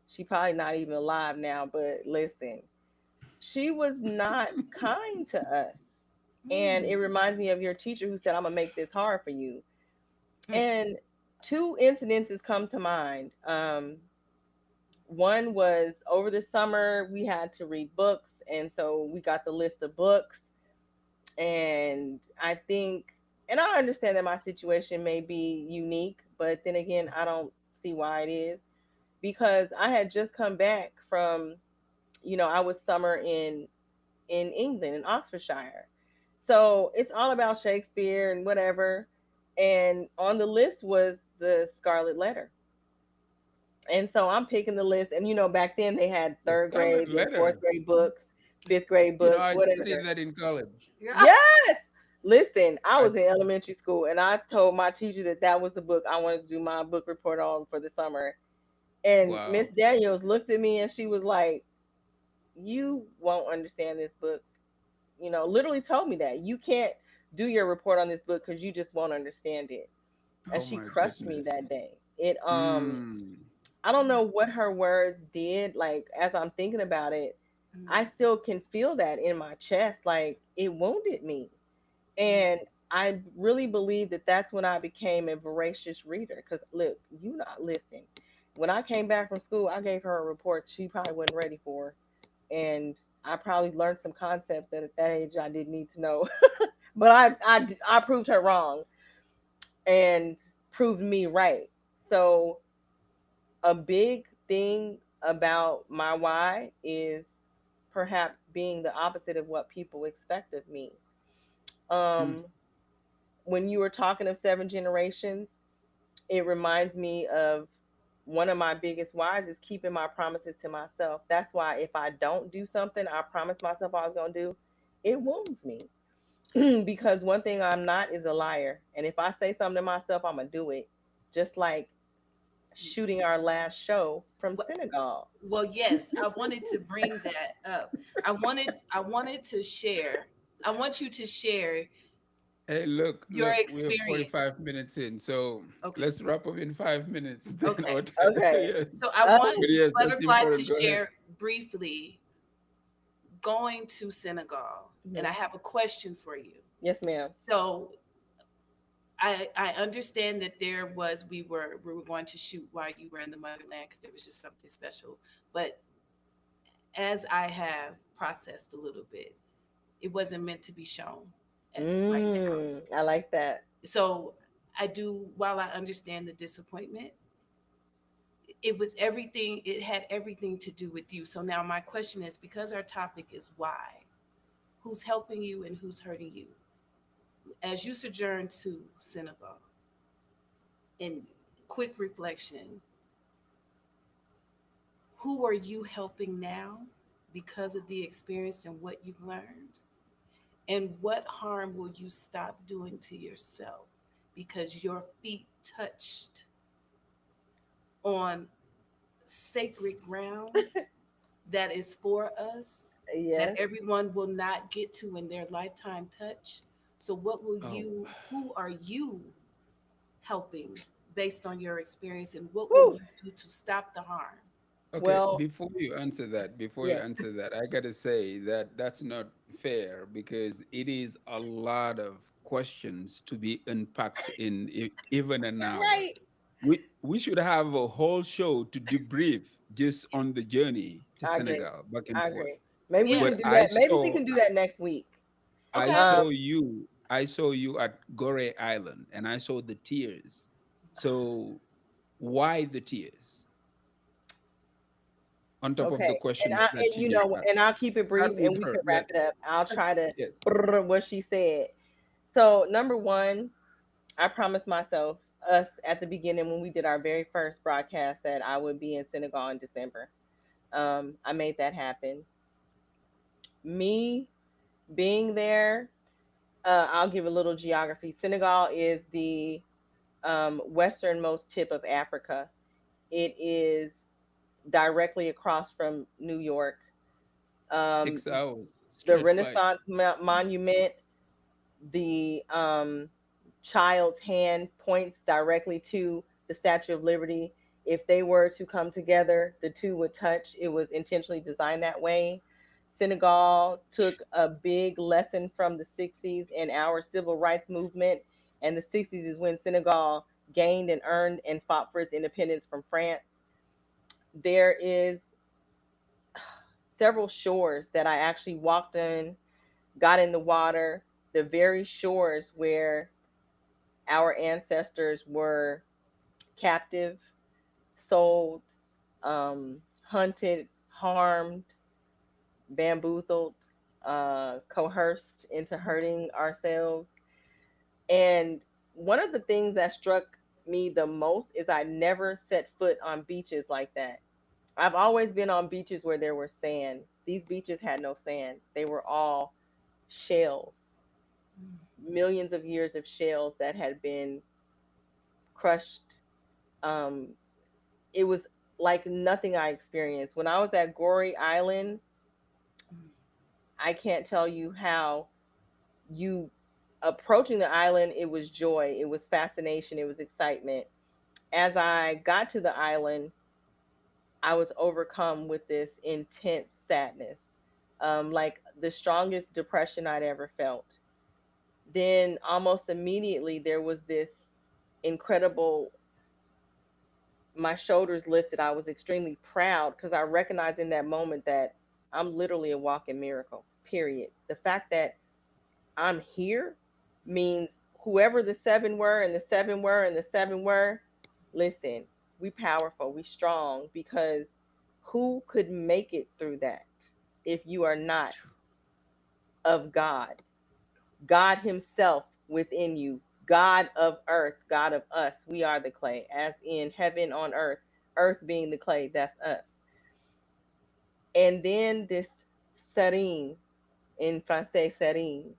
S2: She probably not even alive now, but listen, she was not kind to us. And it
S3: Mm.
S2: reminds me of your teacher who said, I'm gonna make this hard for you.
S3: Mm.
S2: And two incidences come to mind. One was over the summer, we had to read books. And so we got the list of books. And I think, and I understand that my situation may be unique, but then again, I don't see why it is because I had just come back from, I was summer in England, in Oxfordshire. So it's all about Shakespeare and whatever. And on the list was the Scarlet Letter. And so I'm picking the list. And back then they had
S1: The
S2: third
S1: Scarlet
S2: grade, then fourth
S1: Letter.
S2: grade books, fifth grade books,
S1: I studied
S2: whatever.
S1: that in college.
S3: Yeah.
S2: Yes. Listen, I
S1: I
S2: was in elementary school and I told my teacher that that was the book I wanted to do my book report on for the summer. And Miss
S1: wow.
S2: Daniels looked at me and she was like, "You won't understand this book." Literally told me that. You can't do your report on this book because you just won't understand it. And
S1: Oh
S2: she
S1: my
S2: crushed me
S1: goodness.
S2: that day. It
S1: Mm.
S2: I don't know what her words did. Like as I'm thinking about it, I
S3: Mm.
S2: still can feel that in my chest. Like it wounded me. And I really believe that that's when I became a voracious reader. Because look, you not listen. When I came back from school, I gave her a report she probably wasn't ready for, and I probably learned some concepts that at that age I didn't need to know. But I proved her wrong and proved me right. So a big thing about my why is perhaps being the opposite of what people expect of me.
S1: Mm,
S2: Um, when you were talking of seven generations, it reminds me of one of my biggest whys is keeping my promises to myself. That's why if I don't do something I promised myself I was going to do, it wounds me. Because one thing I'm not is a liar. And if I say something to myself, I'm going to do it. Just like shooting our last show from
S3: Well,
S2: Senegal.
S3: well, yes, I wanted to bring that up. I wanted to share. I want you to share
S1: hey, look,
S3: your
S1: look, we're
S3: experience.
S1: 45 minutes in, so
S3: Okay.
S1: let's wrap up in 5 minutes then,
S3: Okay.
S1: or
S2: Okay.
S1: yes.
S3: So I
S2: Um,
S3: want
S1: But yes, that's
S3: Butterfly to
S1: important. Go ahead.
S3: share briefly going to Senegal, and
S2: mhm.
S3: I have a question for you.
S2: Yes, ma'am.
S3: So I understand that we were going to shoot while you were in the motherland because it was just something special. But as I have processed a little bit, it wasn't meant to be shown right now.
S2: I like that.
S3: So I do, while I understand the disappointment, it was everything, it had everything to do with you. So now my question is, because our topic is why, who's helping you and who's hurting you? As you sojourn to Senegal, in quick reflection, who are you helping now because of the experience and what you've learned? And what harm will you stop doing to yourself because your feet touched on sacred ground that is for us, that
S2: Yes.
S3: everyone will not get to in their lifetime touch? So,
S1: Oh,
S3: who are you helping based on your experience, and what will
S2: Woo.
S3: you do to stop the harm?
S1: okay.
S2: Well,
S1: Before you
S2: yes.
S1: answer that, I gotta say that that's not fair because it is a lot of questions to be unpacked in even an hour.
S2: Right.
S1: We should have a whole show to debrief just on the journey to
S2: I agree.
S1: Senegal back and
S2: I
S1: forth.
S2: agree. Maybe we
S3: Yeah.
S2: can
S1: But
S2: do that. Maybe we can do that next week.
S3: Okay.
S1: I saw you at Gore Island and I saw the tears. So why the tears on top of the
S2: Okay. And
S1: questions
S2: I
S1: that
S2: and
S1: you just asked?
S2: and I'll keep it brief
S1: Start
S2: and
S1: with
S2: we
S1: her.
S2: can wrap
S1: Yes,
S2: it up. I'll try to
S1: yes.
S2: what she said. So number one, I promised myself us at the beginning when we did our very first broadcast that I would be in Senegal in December. I made that happen. Me being there, I'll give a little geography. Senegal is the westernmost tip of Africa. It is directly across from New York. Um,
S1: 6 hours
S2: the
S1: straight flight.
S2: Renaissance Monument, the child's hand points directly to the Statue of Liberty. If they were to come together, the two would touch. It was intentionally designed that way. Senegal took a big lesson from the 60s and our civil rights movement. And the 60s is when Senegal gained and earned and fought for its independence from France. There is several shores that I actually walked in, got in the water, the very shores where our ancestors were captive, sold, hunted, harmed, bamboozled, coerced into hurting ourselves. And one of the things that struck me the most is I never set foot on beaches like that. I've always been on beaches where there was sand. These beaches had no sand, they were all shells, millions of years of shells that had been crushed. Um, it was like nothing I experienced. When I was at Gory Island, I can't tell you how you approaching the island, it was joy, it was fascination, it was excitement. As I got to the island, I was overcome with this intense sadness, like the strongest depression I'd ever felt. Then, almost immediately, there was this incredible, my shoulders lifted. I was extremely proud because I recognized in that moment that I'm literally a walking miracle, period. The fact that I'm here means whoever the seven were and the seven were and the seven were, listen, we powerful, we strong because who could make it through that? if you are not of God. God Himself within you, God of earth, God of us. We are the clay, as in heaven on earth, earth being the clay, that's us. And then this serene, in Francais, serene,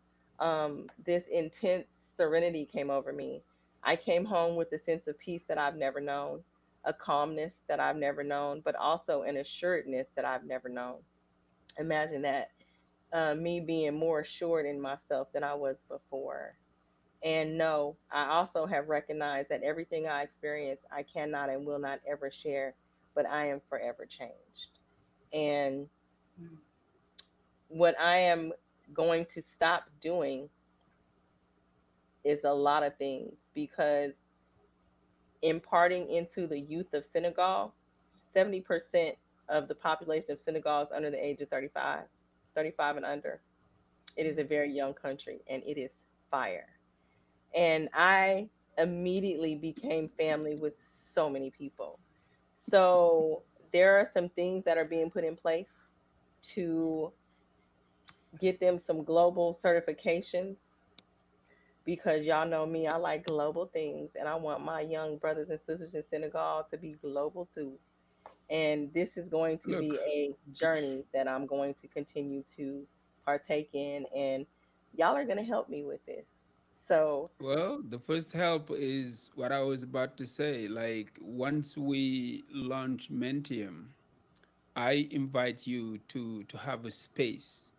S2: this intense serenity came over me. I came home with a sense of peace that I've never known, a calmness that I've never known, but also an assuredness that I've never known. Imagine that, me being more assured in myself than I was before. And no, I also have recognized that everything I experience, I cannot and will not ever share, but I am forever changed. And
S3: Mm.
S2: what I am going to stop doing is a lot of things, because imparting into the youth of Senegal, 70% of the population of Senegal is under the age of 35, 35 and under. It is a very young country and it is fire. And I immediately became family with so many people. So there are some things that are being put in place to get them some global certifications, because y'all know me, I like global things and I want my young brothers and sisters in Senegal to be global too. And this is going to
S1: Look,
S2: be a journey that I'm going to continue to partake in, and y'all are going to help me with this. So,
S1: well, the first help is what I was about to say. Like, once we launch Mentium, I invite you to have a space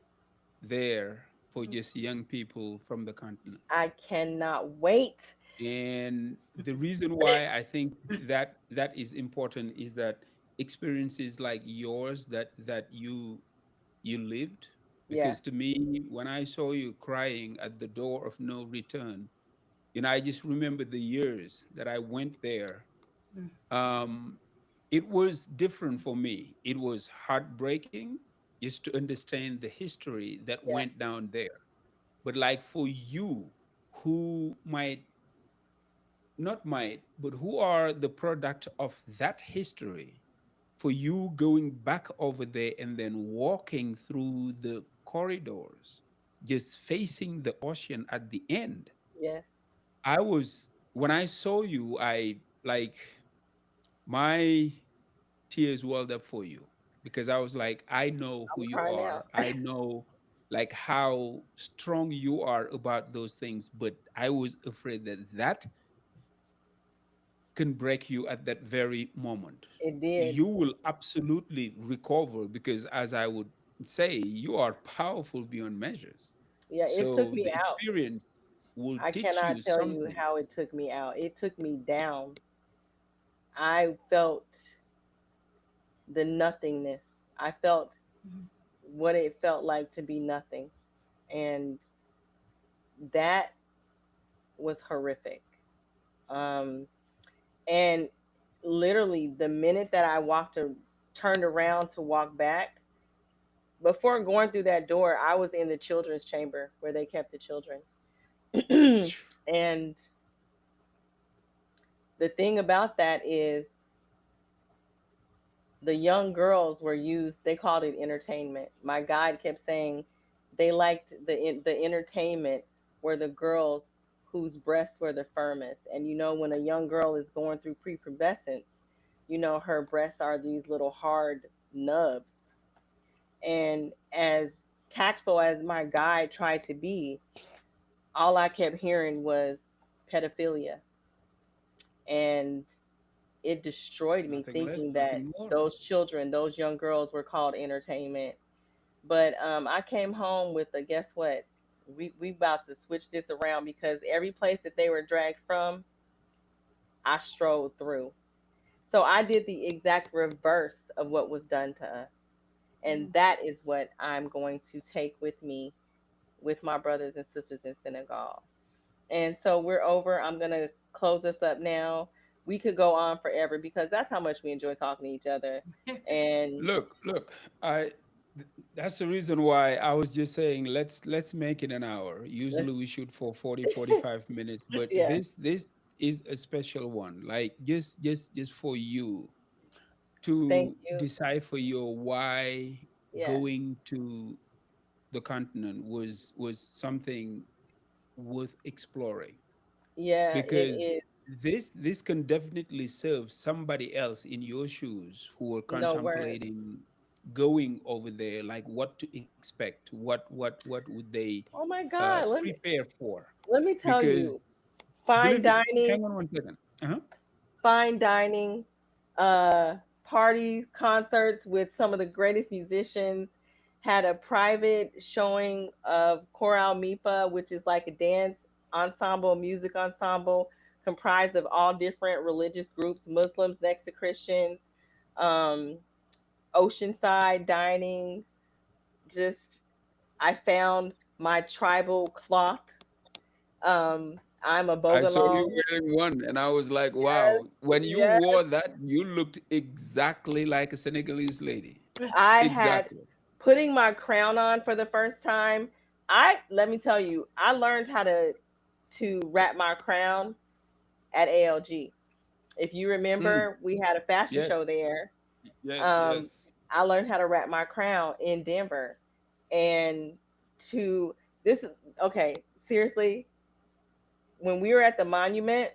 S1: there for just young people from the continent.
S2: I cannot wait.
S1: And the reason why I think that is important is that experiences like yours that you lived,
S2: Yeah.
S1: because to me, when I saw you crying at the door of no return, I just remember the years that I went there.
S3: Mm.
S1: um, it was different for me. It was heartbreaking just to understand the history that
S2: Yeah.
S1: went down there. But like for you, who might not might, but who are the product of that history, for you going back over there and then walking through the corridors, just facing the ocean at the end,
S2: Yes.
S1: when I saw you, I like my tears welled up for you, because I was like, I know
S2: I'm
S1: who you
S2: crying out.
S1: are. I know like how strong you are about those things, but I was afraid that can break you at that very moment.
S2: It did.
S1: You will absolutely recover, because, as I would say, you are powerful beyond measures.
S2: Yeah, it took
S1: So
S2: me
S1: the
S2: out.
S1: experience will
S2: I
S1: teach you
S2: cannot tell you
S1: something.
S2: how it took me out. It took me down. I felt the nothingness. I felt
S3: Mm.
S2: what it felt like to be nothing. And that was horrific. Um, and literally, the minute that I turned around to walk back, before going through that door, I was in the children's chamber where they kept the children. And the thing about that is, the young girls were used, they called it entertainment. My guide kept saying they liked the entertainment were the girls whose breasts were the firmest. And when a young girl is going through prepubescence, her breasts are these little hard nubs. And as tactful as my guide tried to be, all I kept hearing was pedophilia. And it destroyed me,
S1: Nothing less,
S2: thinking that
S1: nothing more.
S2: those children, those young girls, were called entertainment. But I came home with a, guess what? We about to switch this around, because every place that they were dragged from, I strolled through. So I did the exact reverse of what was done to us. And
S3: Mm.
S2: that is what I'm going to take with me, with my brothers and sisters in Senegal. And so we're over. I'm going to close this up now. We could go on forever, because that's how much we enjoy talking to each other. And
S1: Look, I that's the reason why I was just saying, let's make it an hour.
S2: let's,
S1: Usually we shoot for 40, 45 minutes, but
S2: yeah,
S1: this is a special one. Like, just for you
S2: thank
S1: to
S2: you.
S1: decipher your why
S2: Yes.
S1: going to the continent was something worth exploring,
S2: Yeah, it
S1: because
S2: is.
S1: this can definitely serve somebody else in your shoes who are
S2: No word.
S1: contemplating going over there, like what to expect, what would they
S2: Oh my God.
S1: prepare for.
S2: Let me tell
S1: Because
S2: you, fine
S1: believe me,
S2: dining,
S1: hang on one second. Uh-huh.
S2: fine dining, uh, parties, concerts with some of the greatest musicians. Had a private showing of Chorale Mipa, which is like a dance ensemble, music ensemble comprised of all different religious groups, Muslims next to Christians, um, oceanside dining. Just, I found my tribal cloth. I'm a
S1: I saw you
S2: Bogalong.
S1: wearing one, and I was like,
S2: Yes,
S1: wow. When you
S2: yes.
S1: wore that, you looked exactly like a Senegalese lady.
S2: I had
S1: Exactly.
S2: putting my crown on for the first time. I let me tell you, I learned how to wrap my crown at ALG. If you
S1: Mm,
S2: remember, we had a fashion
S1: yes,
S2: show there.
S1: yes,
S2: Um,
S1: yes.
S2: I learned how to wrap my crown in Denver, and to this is okay. Seriously, when we were at the monument,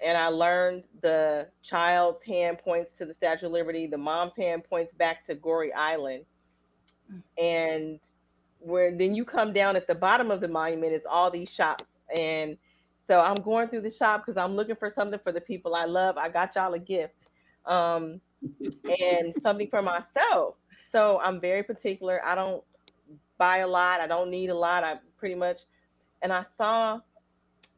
S2: and I learned the child's hand points to the Statue of Liberty, the mom's hand points back to Gory Island, and where then you come down at the bottom of the monument is all these shops. And so I'm going through the shop because I'm looking for something for the people I love. I got y'all a gift, um, and something for myself. So I'm very particular. I don't buy a lot. I don't need a lot. I pretty much, and I saw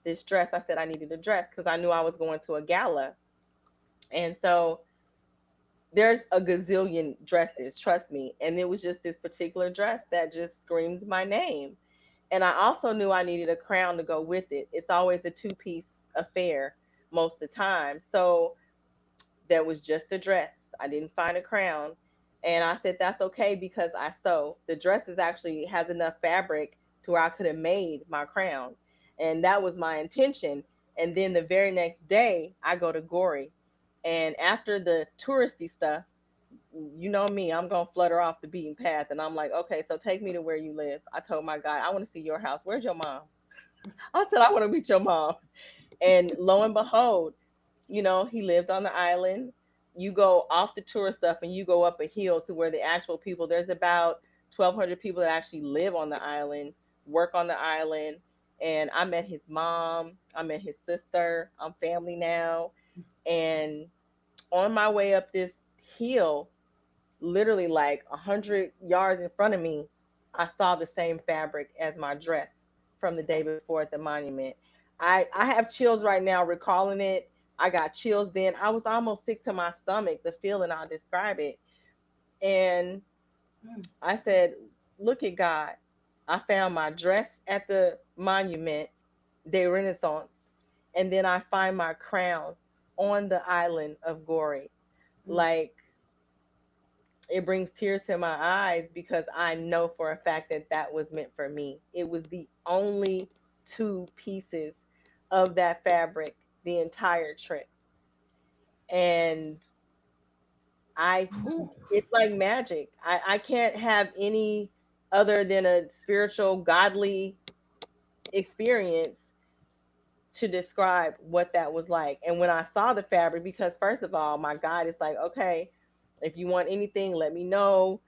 S2: this dress. I said I needed a dress because I knew I was going to a gala. And so there's a gazillion dresses, trust me. And it was just this particular dress that just screamed my name. And I also knew I needed a crown to go with it. It's always a two-piece affair most of the time. So there was just a dress. I didn't find a crown. And I said, that's okay because I sew. The dress is actually has enough fabric to where I could have made my crown. And that was my intention. And then the very next day, I go to Gory. And after the touristy stuff, you know me, I'm gonna flutter off the beaten path, and I'm like, okay, so take me to where you live. I told my guy, I want to see your house. Where's your mom? I said, I want to meet your mom. And lo and behold, he lived on the island. You go off the tourist stuff and you go up a hill to where the actual people. There's about 1,200 people that actually live on the island, work on the island. And I met his mom. I met his sister. I'm family now. And on my way up this hill, literally like 100 yards in front of me, I saw the same fabric as my dress from the day before at the monument. I have chills right now recalling it. I got chills then. I was almost sick to my stomach, the feeling, I'll describe it. And I said, look at God. I found my dress at the monument de Renaissance, and then I find my crown on the island of Gory. Like, it brings tears to my eyes because I know for a fact that that was meant for me. It was the only two pieces of that fabric the entire trip. And I, it's like magic. I can't have any other than a spiritual, godly experience to describe what that was like. And when I saw the fabric, because first of all, my guide is like, okay, if you want anything, let me know,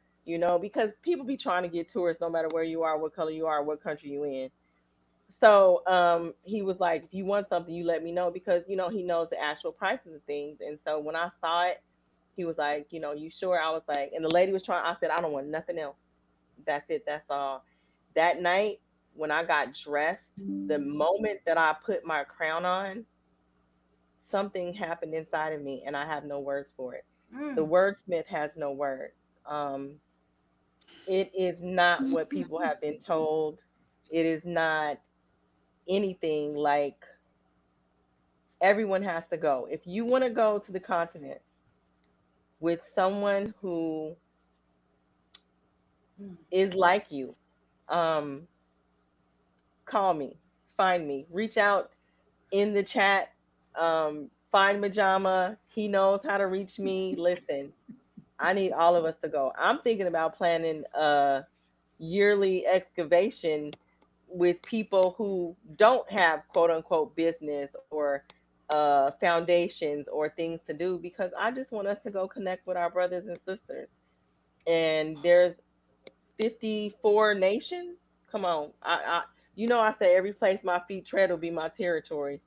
S2: because people be trying to get tourists no matter where you are, what color you are, what country you in. So he was like, if you want something, you let me know because, he knows the actual prices of things. And so when I saw it, he was like, you sure? I was like, and the lady was trying, I said, I don't want nothing else. That's it. That's all. That night, when I got dressed, the moment that I put my crown on, something happened inside of me, and I have no words for it. The wordsmith has no words. Um, it is not what people have been told. It is not anything like everyone has to go. If you want to go to the continent with someone who is like you, um, call me, find me, reach out in the chat. Find Majama. He knows how to reach me. Listen, I need all of us to go. I'm thinking about planning a yearly excavation with people who don't have quote unquote business or foundations or things to do, because I just want us to go connect with our brothers and sisters. And there's 54 nations. Come on. I say every place my feet tread will be my territory.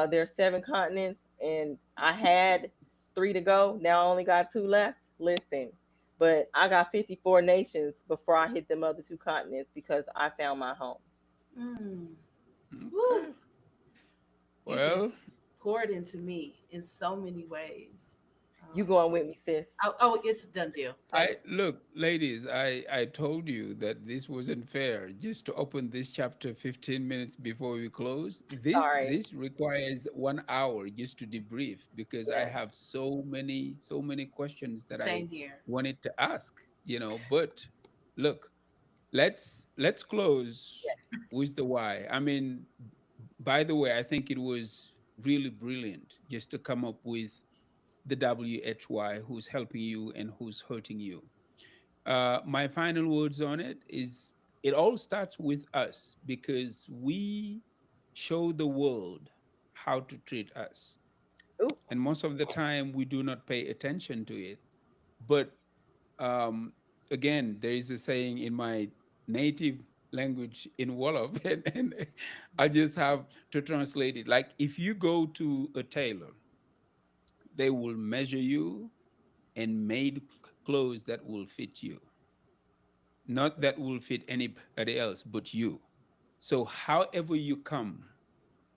S2: There's 7 continents, and I had 3 to go. Now I only got 2 left. Listen, but I got 54 nations before I hit them other 2 continents because I found my home.
S3: Mm. Woo.
S1: Okay.
S3: You
S1: Well,
S3: just poured into me in so many ways.
S2: You
S3: Um,
S2: going with me, sis?
S3: oh, it's a done deal.
S1: I
S3: That's
S1: look, ladies, I told you that this wasn't fair just to open this chapter 15 minutes before we close.
S2: Sorry.
S1: This requires 1 hour just to debrief because I
S2: Yes.
S1: have so many questions that I
S3: same here.
S1: wanted to ask, but look, let's close with the why. I mean, by the way, I think it was really brilliant just to come up with the WHY, who's helping you and who's hurting you. My final words on it is it all starts with us because we show the world how to treat us.
S2: Ooh.
S1: And most of the time, we do not pay attention to it. But um, again, there is a saying in my native language in Wolof, and I just have to translate it. Like if you go to a tailor, they will measure you and made clothes that will fit you, not that will fit anybody else but you. So, however you come,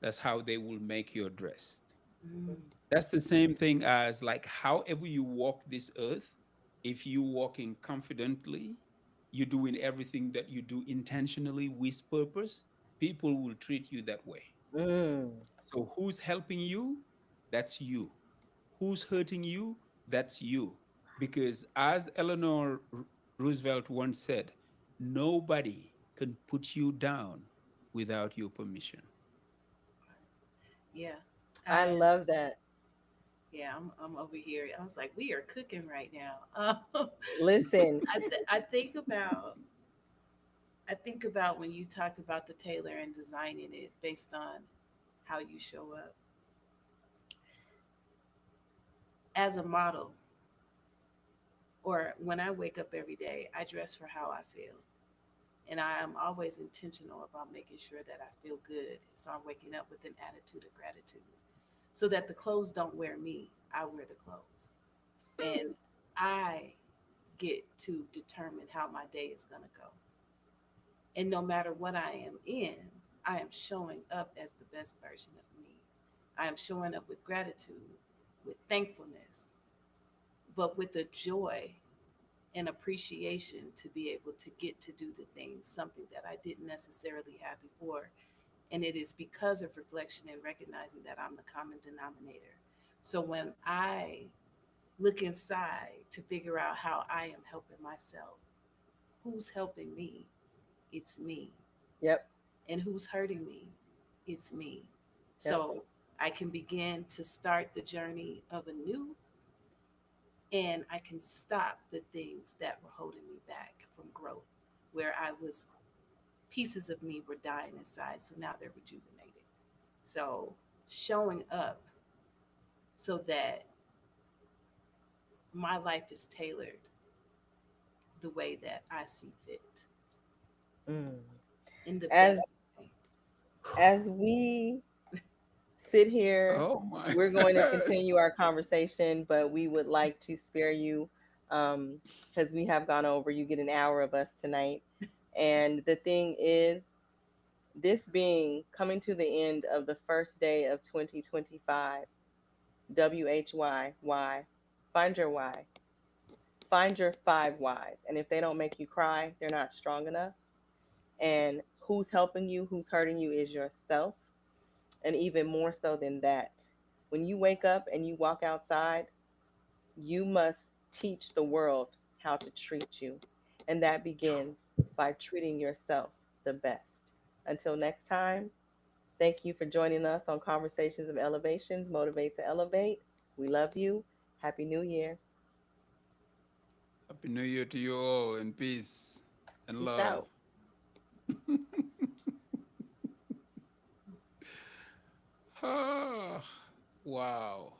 S1: that's how they will make your dress.
S3: Mm.
S1: That's the same thing as like however you walk this earth, if you walking confidently, you're doing everything that you do intentionally with purpose, people will treat you that way.
S2: Mm.
S1: So, who's helping you? That's you. Who's hurting you? That's you. Because as Eleanor Roosevelt once said, nobody can put you down without your permission.
S3: Yeah.
S2: I
S3: I
S2: love that.
S3: yeah, I'm over here. I was like, we are cooking right now.
S2: Listen.
S3: I think about when you talked about the tailor and designing it based on how you show up as a model, or when I wake up every day, I dress for how I feel. And I am always intentional about making sure that I feel good. So I'm waking up with an attitude of gratitude so that the clothes don't wear me, I wear the clothes. And I get to determine how my day is going to go. And no matter what I am in, I am showing up as the best version of me. I am showing up with gratitude, with thankfulness, but with the joy and appreciation to be able to get to do the things, something that I didn't necessarily have before. And it is because of reflection and recognizing that I'm the common denominator. So when I look inside to figure out how I am helping myself, who's helping me? It's me.
S2: Yep.
S3: And who's hurting me? It's me.
S2: Yep.
S3: So I can begin to start the journey of anew, and I can stop the things that were holding me back from growth, where I was, pieces of me were dying inside. So now they're rejuvenated. So showing up so that my life is tailored the way that I see fit
S2: Mm.
S3: in the
S2: As
S3: best way.
S2: we sit here,
S1: Oh my
S2: we're going to
S1: God.
S2: continue our conversation, but we would like to spare you because we have gone over. You get an hour of us tonight. And the thing is, this being coming to the end of the first day of 2025, WHY, why? Find your why. Find your 5 whys. And if they don't make you cry, they're not strong enough. And who's helping you, who's hurting you is yourself. And even more so than that, when you wake up and you walk outside, you must teach the world how to treat you. And that begins by treating yourself the best. Until next time, thank you for joining us on Conversations of Elevations, Motivate to Elevate. We love you. Happy New Year.
S1: Happy New Year to you all, and peace and
S2: Peace
S1: love.
S2: out.
S1: Ah, wow.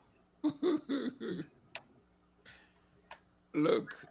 S1: Look,